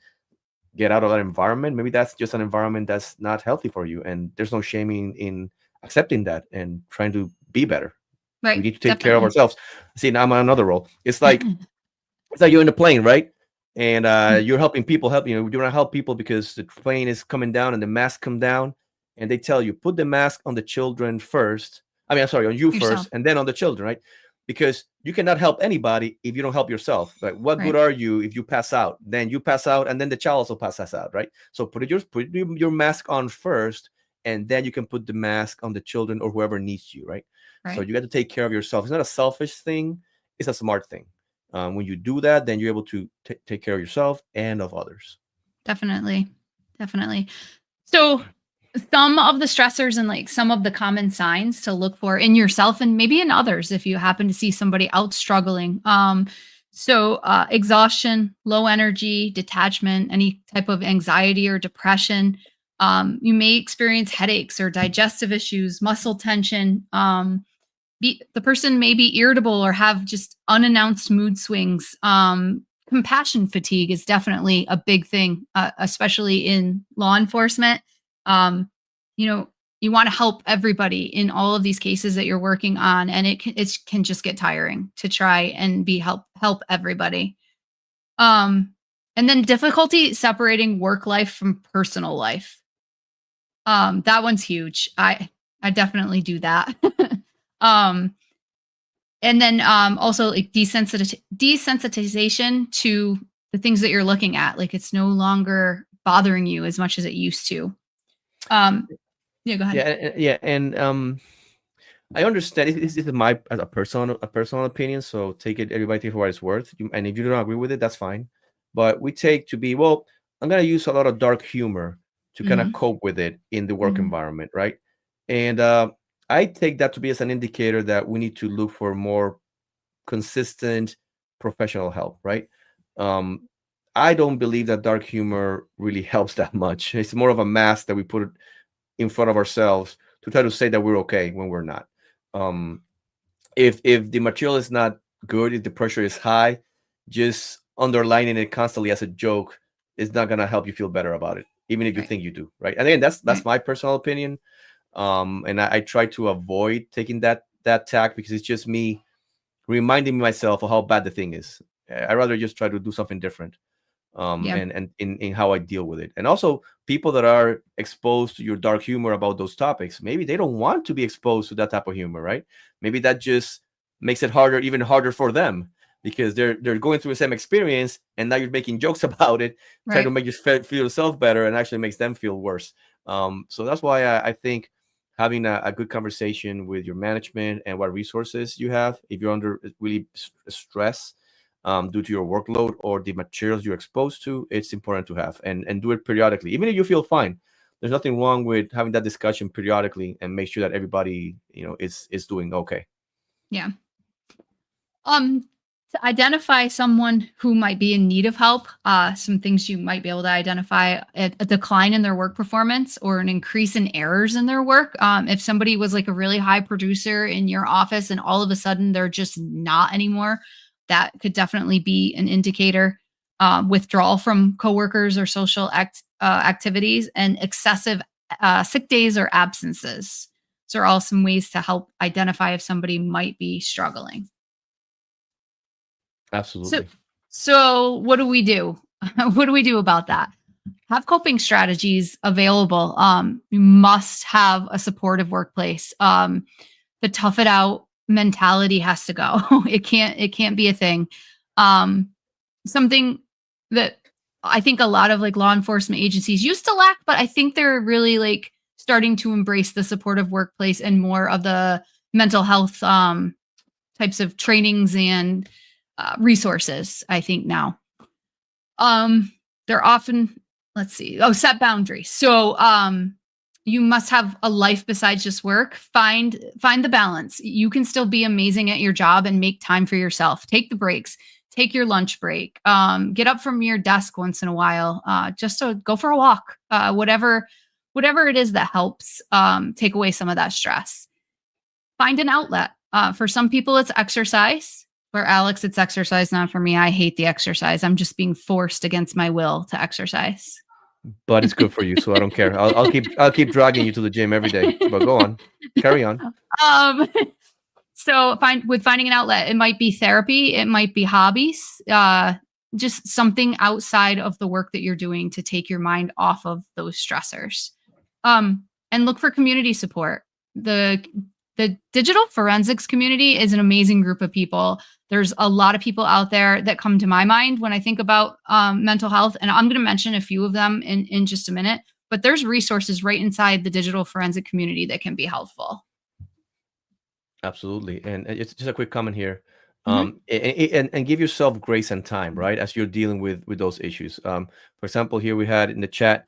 get out of that environment, maybe that's just an environment that's not healthy for you, and there's no shaming in accepting that and trying to be better. We Right. need to take care of Definitely. ourselves. See, now I'm on another role. It's like you're in the plane, right? And you're helping people. You want to help people because the plane is coming down and the mask come down, and they tell you put the mask on the children first. I mean, I'm sorry, on you first, Yourself. and then on the children, right? Because you cannot help anybody if you don't help yourself. Like, what good Right. are you if you pass out? Then you pass out, and then the child also passes out, right? So put your mask on first, and then you can put the mask on the children or whoever needs you, right? So Right. you got to take care of yourself. It's not a selfish thing; it's a smart thing. When you do that, then you're able to take care of yourself and of others. Definitely. Definitely. So some of the stressors and like some of the common signs to look for in yourself and maybe in others if you happen to see somebody else struggling. Exhaustion, low energy, detachment, any type of anxiety or depression. You may experience headaches or digestive issues, muscle tension. The person may be irritable or have just unannounced mood swings. Compassion fatigue is definitely a big thing, especially in law enforcement. Um, you know, you want to help everybody in all of these cases that you're working on, and it can just get tiring to try and be help everybody. Um, and then difficulty separating work life from personal life. That one's huge. I definitely do that. um, and then also like desensitization to the things that you're looking at. Like it's no longer bothering you as much as it used to. Um, yeah, go ahead. And I understand this is my as a personal opinion. So take it, everybody take it for what it's worth. And if you don't agree with it, that's fine. But we take to be, well, I'm gonna use a lot of dark humor to kind of Mhm. cope with it in the work Mhm. environment, right? And I take that to be as an indicator that we need to look for more consistent professional help, right? Um, I don't believe that dark humor really helps that much. It's more of a mask that we put in front of ourselves to try to say that we're okay when we're not. Um, if the material is not good, if the pressure is high, just underlining it constantly as a joke is not gonna help you feel better about it, even if you Right. think you do, right? And again, that's Right. my personal opinion. And I try to avoid taking that tack because it's just me reminding myself of how bad the thing is. I rather just try to do something different, Yeah. and in how I deal with it. And also, people that are exposed to your dark humor about those topics, maybe they don't want to be exposed to that type of humor, right? Maybe that just makes it harder, even harder for them because they're going through the same experience, and now you're making jokes about it, trying to Right. make you feel yourself better, and actually makes them feel worse. So that's why I think having a good conversation with your management and what resources you have, if you're under really stress due to your workload or the materials you're exposed to, it's important to have and do it periodically. Even if you feel fine, there's nothing wrong with having that discussion periodically and make sure that everybody is doing okay. Yeah. Um, to identify someone who might be in need of help, some things you might be able to identify a decline in their work performance or an increase in errors in their work. If somebody was like a really high producer in your office and all of a sudden they're just not anymore, that could definitely be an indicator. Withdrawal from coworkers or social activities and excessive sick days or absences. So are all some ways to help identify if somebody might be struggling. So Absolutely. so what do we do? What do we do about that? Have coping strategies available. You must have a supportive workplace. The tough it out mentality has to go. It can't be a thing. Um, Something that I think a lot of like law enforcement agencies used to lack, but I think they're really like starting to embrace the supportive workplace and more of the mental health types of trainings and resources, I think now. They're often, let's see, set boundaries. So, you must have a life besides just work. Find the balance. You can still be amazing at your job and make time for yourself. Take the breaks. Take your lunch break. Get up from your desk once in a while. Just to go for a walk. Whatever it is that helps take away some of that stress. Find an outlet. For some people, it's exercise. For Alex, it's exercise, not for me. I hate the exercise. I'm just being forced against my will to exercise. But it's good for you, so I don't care. I'll keep dragging you to the gym every day. But go on, carry on. um, so finding an outlet, it might be therapy, it might be hobbies, just something outside of the work that you're doing to take your mind off of those stressors. And look for community support. The digital forensics community is an amazing group of people. There's a lot of people out there that come to my mind when I think about mental health, and I'm going to mention a few of them in just a minute. But there's resources right inside the digital forensic community that can be helpful. Absolutely. And it's just a quick comment here. Mhm. And give yourself grace and time, right? As you're dealing with those issues. For example, here we had in the chat,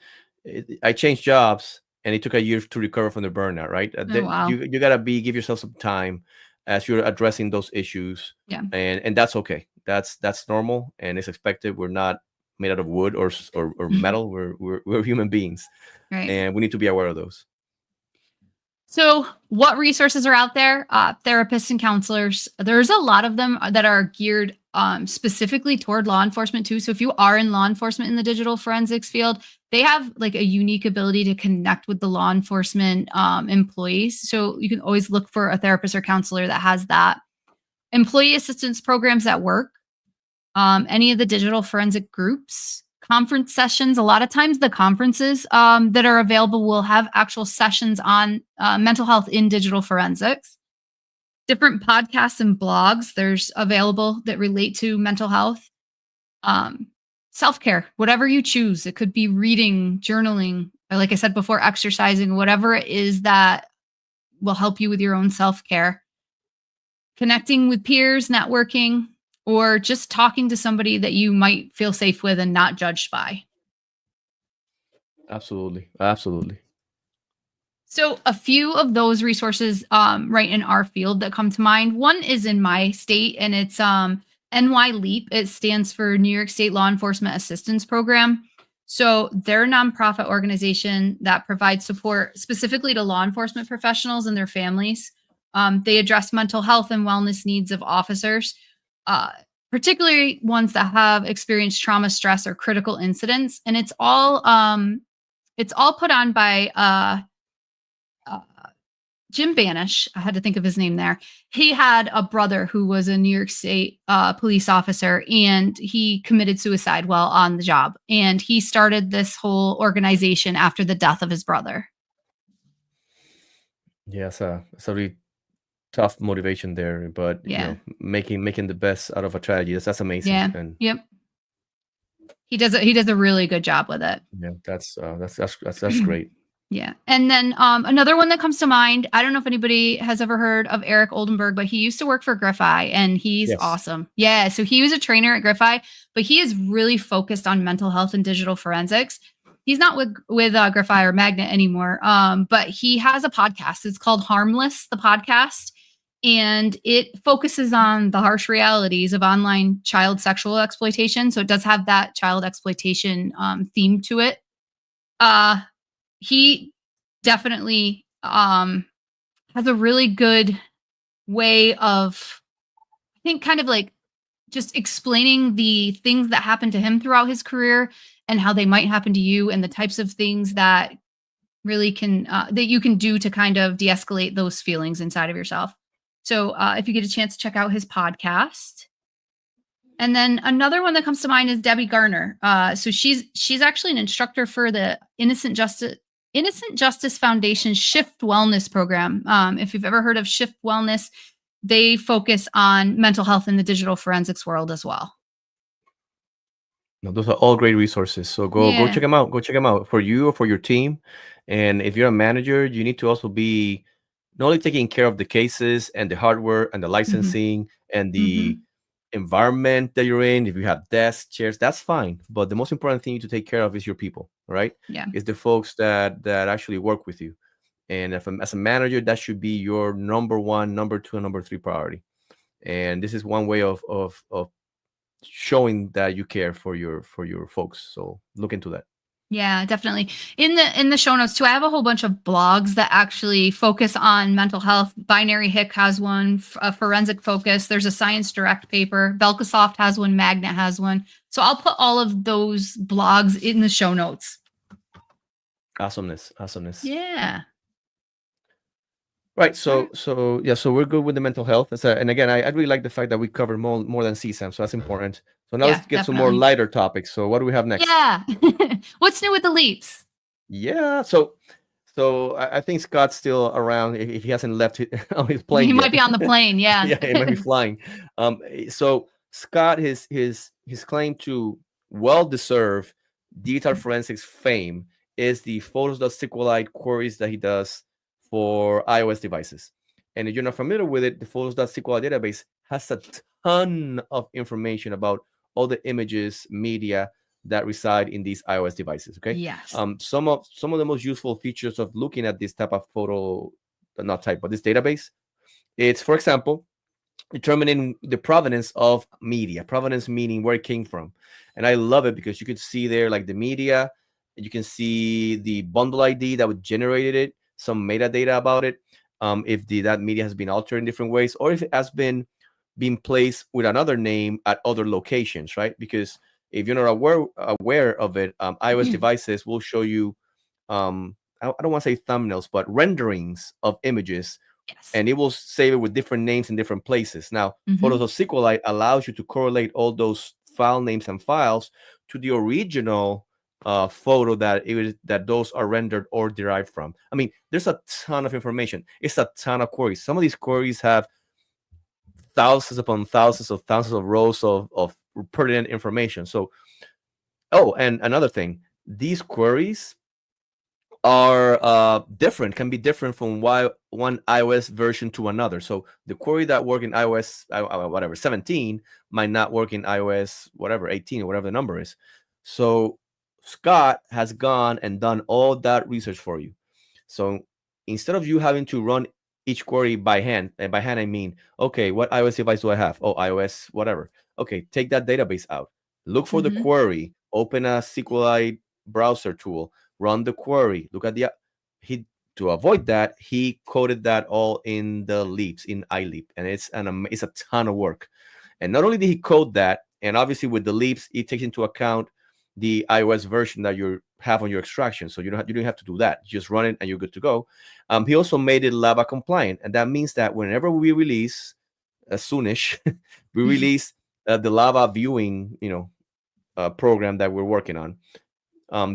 I changed jobs and it took a year to recover from the burnout, right? Oh, wow. You gotta give yourself some time as you're addressing those issues, Yeah. and that's okay. That's normal and it's expected. We're not made out of wood or metal. We're human beings, Right. and we need to be aware of those. So, what resources are out there? Therapists and counselors. There's a lot of them that are geared specifically toward law enforcement too. So, if you are in law enforcement in the digital forensics field, they have like a unique ability to connect with the law enforcement employees. So, you can always look for a therapist or counselor that has that. Employee assistance programs at work, any of the digital forensic groups, conference sessions. A lot of times, the conferences that are available will have actual sessions on mental health in digital forensics. Different podcasts and blogs there's available that relate to mental health. Self-care, whatever you choose. It could be reading, journaling, or like I said before, exercising, whatever it is that will help you with your own self-care. Connecting with peers, networking, or just talking to somebody that you might feel safe with and not judged by. Absolutely, absolutely. So a few of those resources right in our field that come to mind. One is in my state and it's NY LEAPP. It stands for New York State Law Enforcement Assistance Program. So they're a nonprofit organization that provides support specifically to law enforcement professionals and their families. They address mental health and wellness needs of officers, particularly ones that have experienced trauma, stress, or critical incidents. And it's all put on by Jim Banish. I had to think of his name there. He had a brother who was a New York State police officer, and he committed suicide while on the job. And he started this whole organization after the death of his brother. Yeah, it's a really tough motivation there, but Yeah. making the best out of a tragedy. That's amazing. Yeah. And Yep. He does a really good job with it. yeah, that's great. Yeah. And then another one that comes to mind, I don't know if anybody has ever heard of Eric Oldenburg, but he used to work for GrifFi and he's Yes. awesome. Yeah. So he was a trainer at GrifFi, but he is really focused on mental health and digital forensics. He's not with GrifFi or Magnet anymore, but he has a podcast. It's called Harmless, the podcast. And it focuses on the harsh realities of online child sexual exploitation. So it does have that child exploitation theme to it. He definitely has a really good way of, I think, kind of like just explaining the things that happened to him throughout his career and how they might happen to you and the types of things that really can, that you can do to kind of de-escalate those feelings inside of yourself. So if you get a chance to check out his podcast. And then another one that comes to mind is Debbie Garner. So she's actually an instructor for the Innocent Justice Foundation Shift Wellness Program. If you've ever heard of Shift Wellness, they focus on mental health in the digital forensics world as well. No, those are all great resources. So go check them out. Go check them out for you or for your team. And if you're a manager, you need to also be not only taking care of the cases and the hardware and the licensing and the environment that you're in. If you have desks, chairs, that's fine. But the most important thing to take care of is your people, right? Yeah. It's the folks that actually work with you. And as a manager, that should be your number one, number two, and number three priority. And this is one way of showing that you care for your folks. So look into that. Yeah, definitely. In the show notes too, I have a whole bunch of blogs that actually focus on mental health. Binary Hick has one, a Forensic Focus. There's a Science Direct paper. Belkasoft has one. Magnet has one. So I'll put all of those blogs in the show notes. Awesomeness. Yeah. Right. So we're good with the mental health. And again, I really like the fact that we cover more than CSAM. So that's important. So now let's get some more lighter topics. So what do we have next? Yeah. What's new with the LEAPPs? Yeah. So I think Scott's still around if he hasn't left on his plane. He might be on the plane. Yeah. Yeah, he might be flying. So Scott, his claim to well-deserved digital forensics fame is the photos.SQLite queries that he does for iOS devices. And if you're not familiar with it, the photos.SQLite database has a ton of information about all the images, media that reside in these iOS devices. Okay. Yes. Some of the most useful features of looking at this type of photo, not type, but this database, it's, for example, determining the provenance of media. Provenance meaning where it came from. And I love it because you could see there like the media, you can see the bundle ID that would generated it, some metadata about it, if that media has been altered in different ways, or if it has been placed with another name at other locations, right? Because if you're not aware of it, iOS devices will show you, I don't want to say thumbnails, but renderings of images, Yes. and it will save it with different names in different places. Now, Photos of SQLite allows you to correlate all those file names and files to the original photo that those are rendered or derived from. I mean, there's a ton of information. It's a ton of queries. Some of these queries have thousands upon thousands of rows of pertinent information. So, and another thing, these queries are different, can be different from one iOS version to another. So the query that work in iOS whatever 17 might not work in iOS whatever 18 or whatever the number is. So Scott has gone and done all that research for you. So instead of you having to run each query by hand, and by hand I mean, okay, what iOS device do I have? Oh, iOS whatever. Okay, take that database out. Look for the query. Open a SQLite browser tool. Run the query. Look at to avoid that, he coded that all in the LEAPPs in iLeap, and it's a ton of work. And not only did he code that, and obviously with the LEAPPs, it takes into account the iOS version that you have on your extraction, so you don't have to do that. You just run it and you're good to go. He also made it LAVA compliant, and that means that whenever we release, soonish, we release the LAVA viewing, program that we're working on.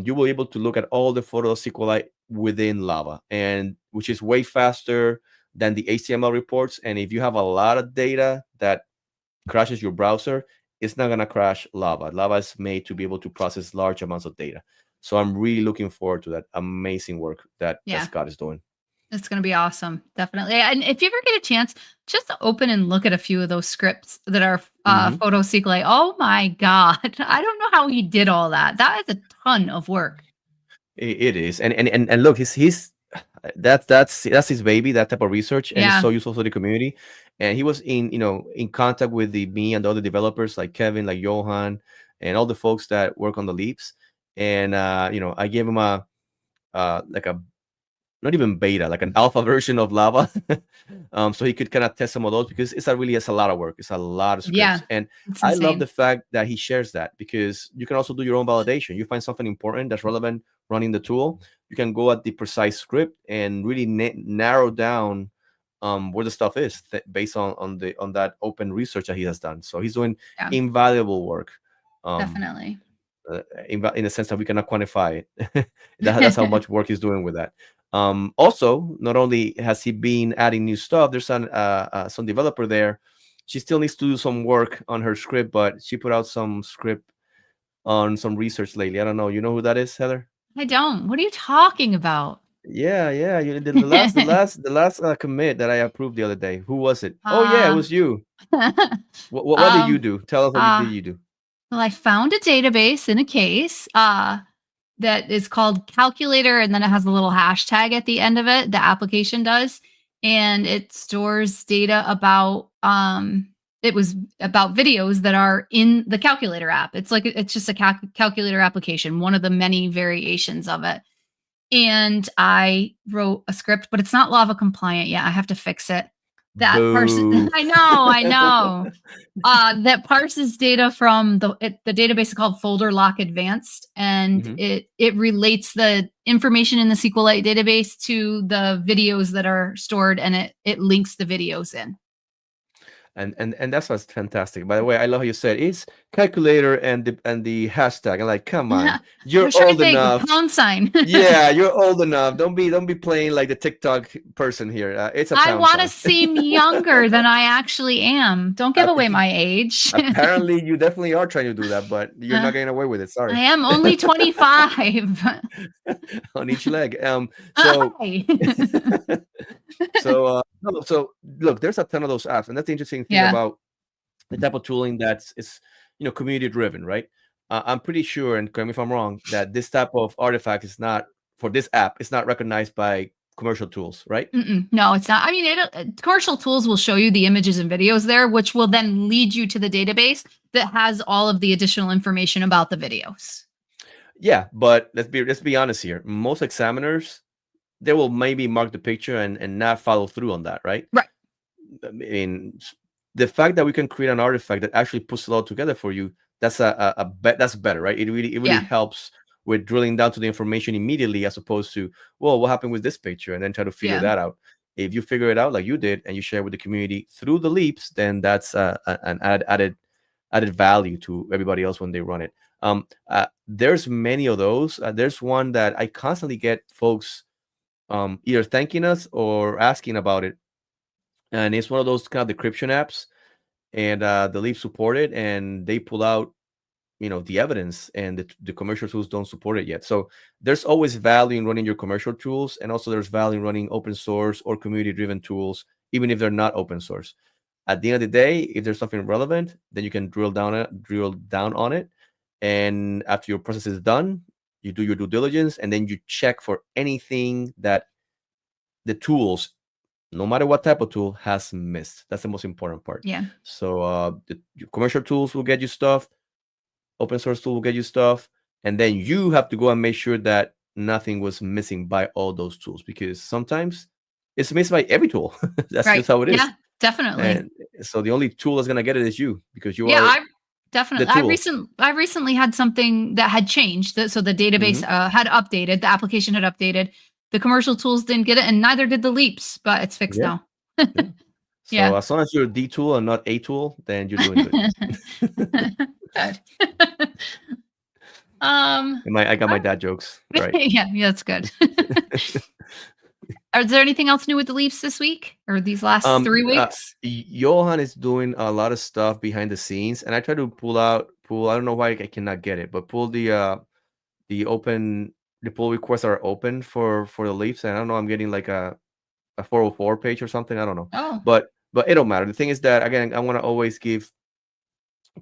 You will be able to look at all the photos SQLite within Lava, and which is way faster than the HTML reports. And if you have a lot of data that crashes your browser, it's not gonna crash Lava. Lava is made to be able to process large amounts of data. So I'm really looking forward to that amazing work that Scott is doing. It's going to be awesome. Definitely. And if you ever get a chance, just to open and look at a few of those scripts that are photo SQLite. Oh my God. I don't know how he did all that. That is a ton of work. It is. And look, that's his baby, that type of research. And it's so useful for the community. And he was in contact with me and the other developers like Kevin, like Johan, and all the folks that work on the LEAPPs. And I gave him like a not even beta, like an alpha version of Lava, so he could kind of test some of those, because it's a lot of work. It's a lot of scripts, and I love the fact that he shares that, because you can also do your own validation. You find something important that's relevant running the tool, you can go at the precise script and really narrow down where the stuff is based on that open research that he has done. So he's doing invaluable work. Definitely. In the sense that we cannot quantify it. That's how much work he's doing with that. Also, not only has he been adding new stuff, there's some developer there. She still needs to do some work on her script, but she put out some script on some research lately. I don't know. You know who that is, Heather? I don't. What are you talking about? Yeah. The last commit that I approved the other day. Who was it? Oh yeah, it was you. What did you do? Tell us what did you do? Well, I found a database in a case that is called calculator, and then it has a little hashtag at the end of it. The application does, and it stores data about it was about videos that are in the calculator app. It's just a calculator application, one of the many variations of it. And I wrote a script, but it's not Lava compliant yet. I have to fix it. That person, I know. That parses data from the database is called Folder Lock Advanced, and it relates the information in the SQLite database to the videos that are stored, and it links the videos in. And that's what's fantastic. By the way, I love how you said it's calculator and the hashtag. I'm like, come on, you're old enough. Pound sign. Yeah, you're old enough. Don't be playing like the TikTok person here. It's a pound I want to seem younger than I actually am. Don't give away my age. Apparently, you definitely are trying to do that, but you're not getting away with it. Sorry. I am only 25 on each leg. So look, there's a ton of those apps, and that's the interesting thing about the type of tooling that's community driven, right? I'm pretty sure, and correct me if I'm wrong, that this type of artifact is not for this app. It's not recognized by commercial tools, right? No, it's not. I mean, commercial tools will show you the images and videos there, which will then lead you to the database that has all of the additional information about the videos. Yeah, but let's be honest here. Most examiners, they will maybe mark the picture and not follow through on that, right? Right. I mean, the fact that we can create an artifact that actually puts it all together for you, that's that's better, right? It really Yeah. helps with drilling down to the information immediately, as opposed to, well, what happened with this picture, and then try to figure Yeah. that out. If you figure it out like you did and you share with the community through the leaps, then that's an added value to everybody else when they run it. There's many of those. There's one that I constantly get folks either thanking us or asking about it, and it's one of those kind of decryption apps, and the Leap support it, and they pull out the evidence, and the commercial tools don't support it yet. So there's always value in running your commercial tools, and also there's value in running open source or community driven tools, even if they're not open source. At the end of the day, if there's something relevant, then you can drill down on it, and after your process is done, you do your due diligence, and then you check for anything that the tools, no matter what type of tool, has missed. That's the most important part. Yeah. So the commercial tools will get you stuff, open source tool will get you stuff, and then you have to go and make sure that nothing was missing by all those tools, because sometimes it's missed by every tool. That's Right. just how it is. Yeah, definitely. And so the only tool that's gonna get it is you, because you Yeah, are definitely. the tool. I recently had something that had changed. So the database had updated, the application had updated. The commercial tools didn't get it, and neither did the leaps, but it's fixed Yeah. now. Yeah. So Yeah. as long as you're D tool and not A tool, then you're doing good. Good. I got my dad jokes, right? Yeah, that's good. Is there anything else new with the leaps this week or these last 3 weeks? Johan is doing a lot of stuff behind the scenes, and I try to pull. I don't know why I cannot get it, but pull the pull requests are open for the leaps, and I don't know. I'm getting like a 404 page or something. I don't know. Oh. But it don't matter. The thing is that, again, I want to always give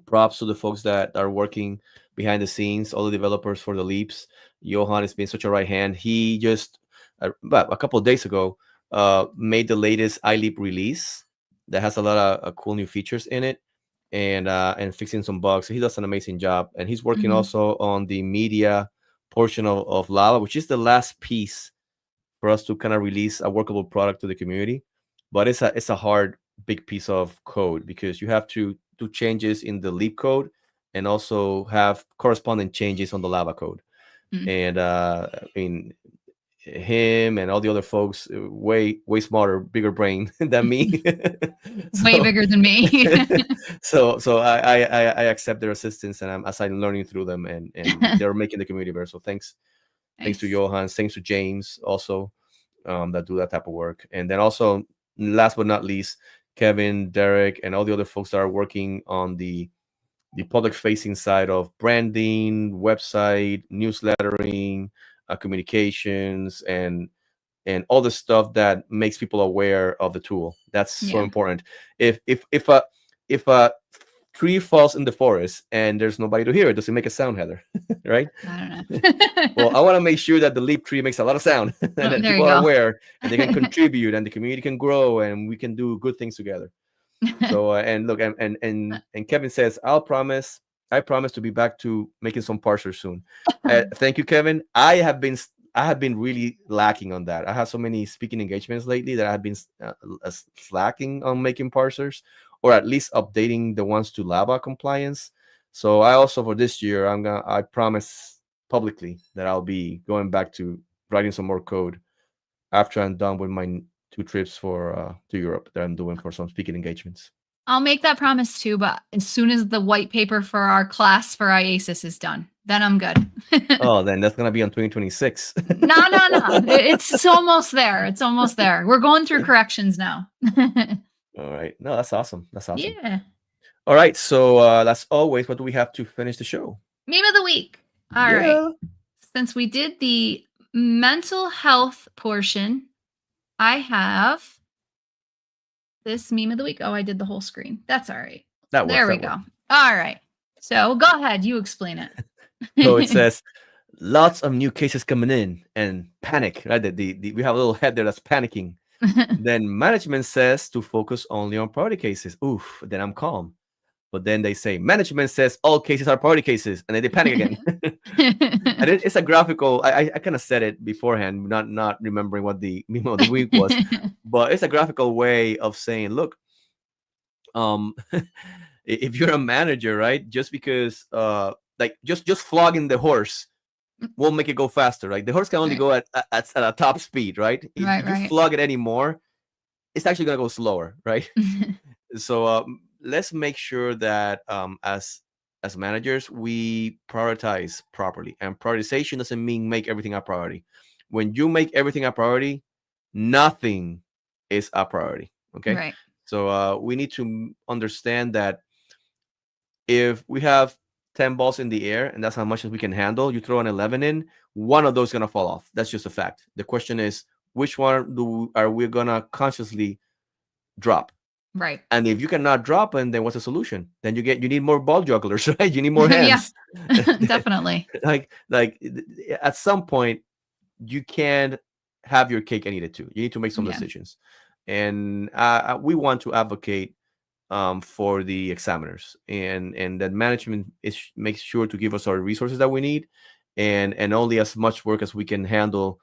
props to the folks that are working behind the scenes, all the developers for the leaps. Johan has been such a right hand. He just about a couple of days ago made the latest iLeap release that has a lot of cool new features in it, and fixing some bugs. So he does an amazing job, and he's working also on the media portion of Lava, which is the last piece for us to kind of release a workable product to the community. But it's a hard, big piece of code, because you have to do changes in the Leap code and also have corresponding changes on the Lava code. And I mean, him and all the other folks, way smarter, bigger brain than me. Way bigger than me. so I accept their assistance, and I'm learning through them, and they're making the community better. So thanks to Johan, thanks to James also, that do that type of work. And then also, last but not least, Kevin, Derek, and all the other folks that are working on the public facing side of branding, website, newslettering, communications, and all the stuff that makes people aware of the tool. That's so important. If a tree falls in the forest and there's nobody to hear it, does it make a sound, Heather? Right? I don't know. Well, I want to make sure that the Leap tree makes a lot of sound, and that people are aware, and they can contribute, and the community can grow, and we can do good things together. So and look, and Kevin says, I promise to be back to making some parsers soon. Thank you, Kevin. I have been really lacking on that. I have so many speaking engagements lately that I have been slacking on making parsers, or at least updating the ones to Lava compliance. So I also, for this year, I promise publicly that I'll be going back to writing some more code after I'm done with my 2 trips to Europe that I'm doing for some speaking engagements. I'll make that promise too, but as soon as the white paper for our class for IASIS is done, then I'm good. Oh, then that's gonna be on 2026. No. It's almost there. It's almost there. We're going through corrections now. All right. No, that's awesome. That's awesome. Yeah. All right. So as always, what do we have to finish the show? Meme of the week. All right. Since we did the mental health portion, I have this meme of the week. Oh, I did the whole screen. That's all right. There we go. All right. So go ahead, you explain So it it. says lots of new cases coming in and panic, right? We have a little head there that's panicking. Then management says to focus only on priority cases. Oof, then I'm calm. But then they say management says all cases are priority cases, and then they panic again. And it's a graphical. I kind of said it beforehand, not remembering what the meme of the week was, but it's a graphical way of saying, look, um, if you're a manager, right, just because like just flogging the horse won't make it go faster, right? The horse can only Right. go at a top speed, right? If Right, you right. flog it anymore, it's actually gonna go slower, right? So let's make sure that as managers we prioritize properly, and prioritization doesn't mean make everything a priority. When you make everything a priority, nothing is a priority. Okay, Right. so we need to understand that if we have 10 balls in the air and that's how much as we can handle, you throw an 11 in, one of those is going to fall off. That's just a fact. The question is, which one are we going to consciously drop? Right. And if you cannot drop them, then what's the solution? Then you need more ball jugglers, right? You need more Yeah. hands. Definitely. like at some point you can't have your cake and eat it too. You need to make some Yeah. decisions. And we want to advocate for the examiners, and that management makes sure to give us our resources that we need, and only as much work as we can handle.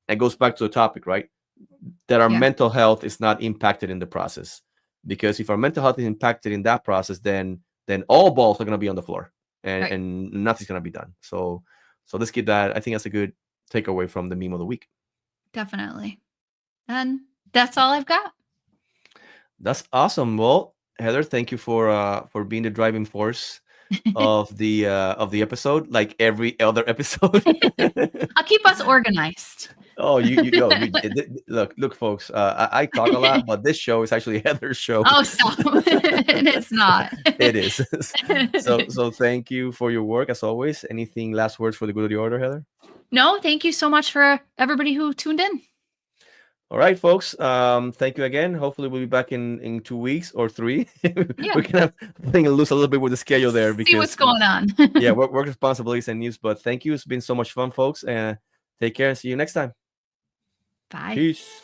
It goes back to the topic, right? That our Yeah. mental health is not impacted in the process, because if our mental health is impacted in that process, then all balls are going to be on the floor, and Right. and nothing's going to be done. So let's get that. I think that's a good takeaway from the meme of the week. Definitely. And that's all I've got. That's awesome. Well, Heather, thank you for being the driving force of the episode, like every other episode. I'll keep us organized. Oh, look, folks. I talk a lot, but this show is actually Heather's show. Oh, stop. It's not. It is. So thank you for your work as always. Anything last words for the good of the order, Heather? No, thank you so much for everybody who tuned in. All right, folks. Thank you again. Hopefully, we'll be back in 2 weeks or 3. Yeah. We're kind of playing loose a little bit with the schedule there See what's because going on. yeah, work responsibilities and news. But thank you. It's been so much fun, folks. And take care and see you next time. Bye. Peace.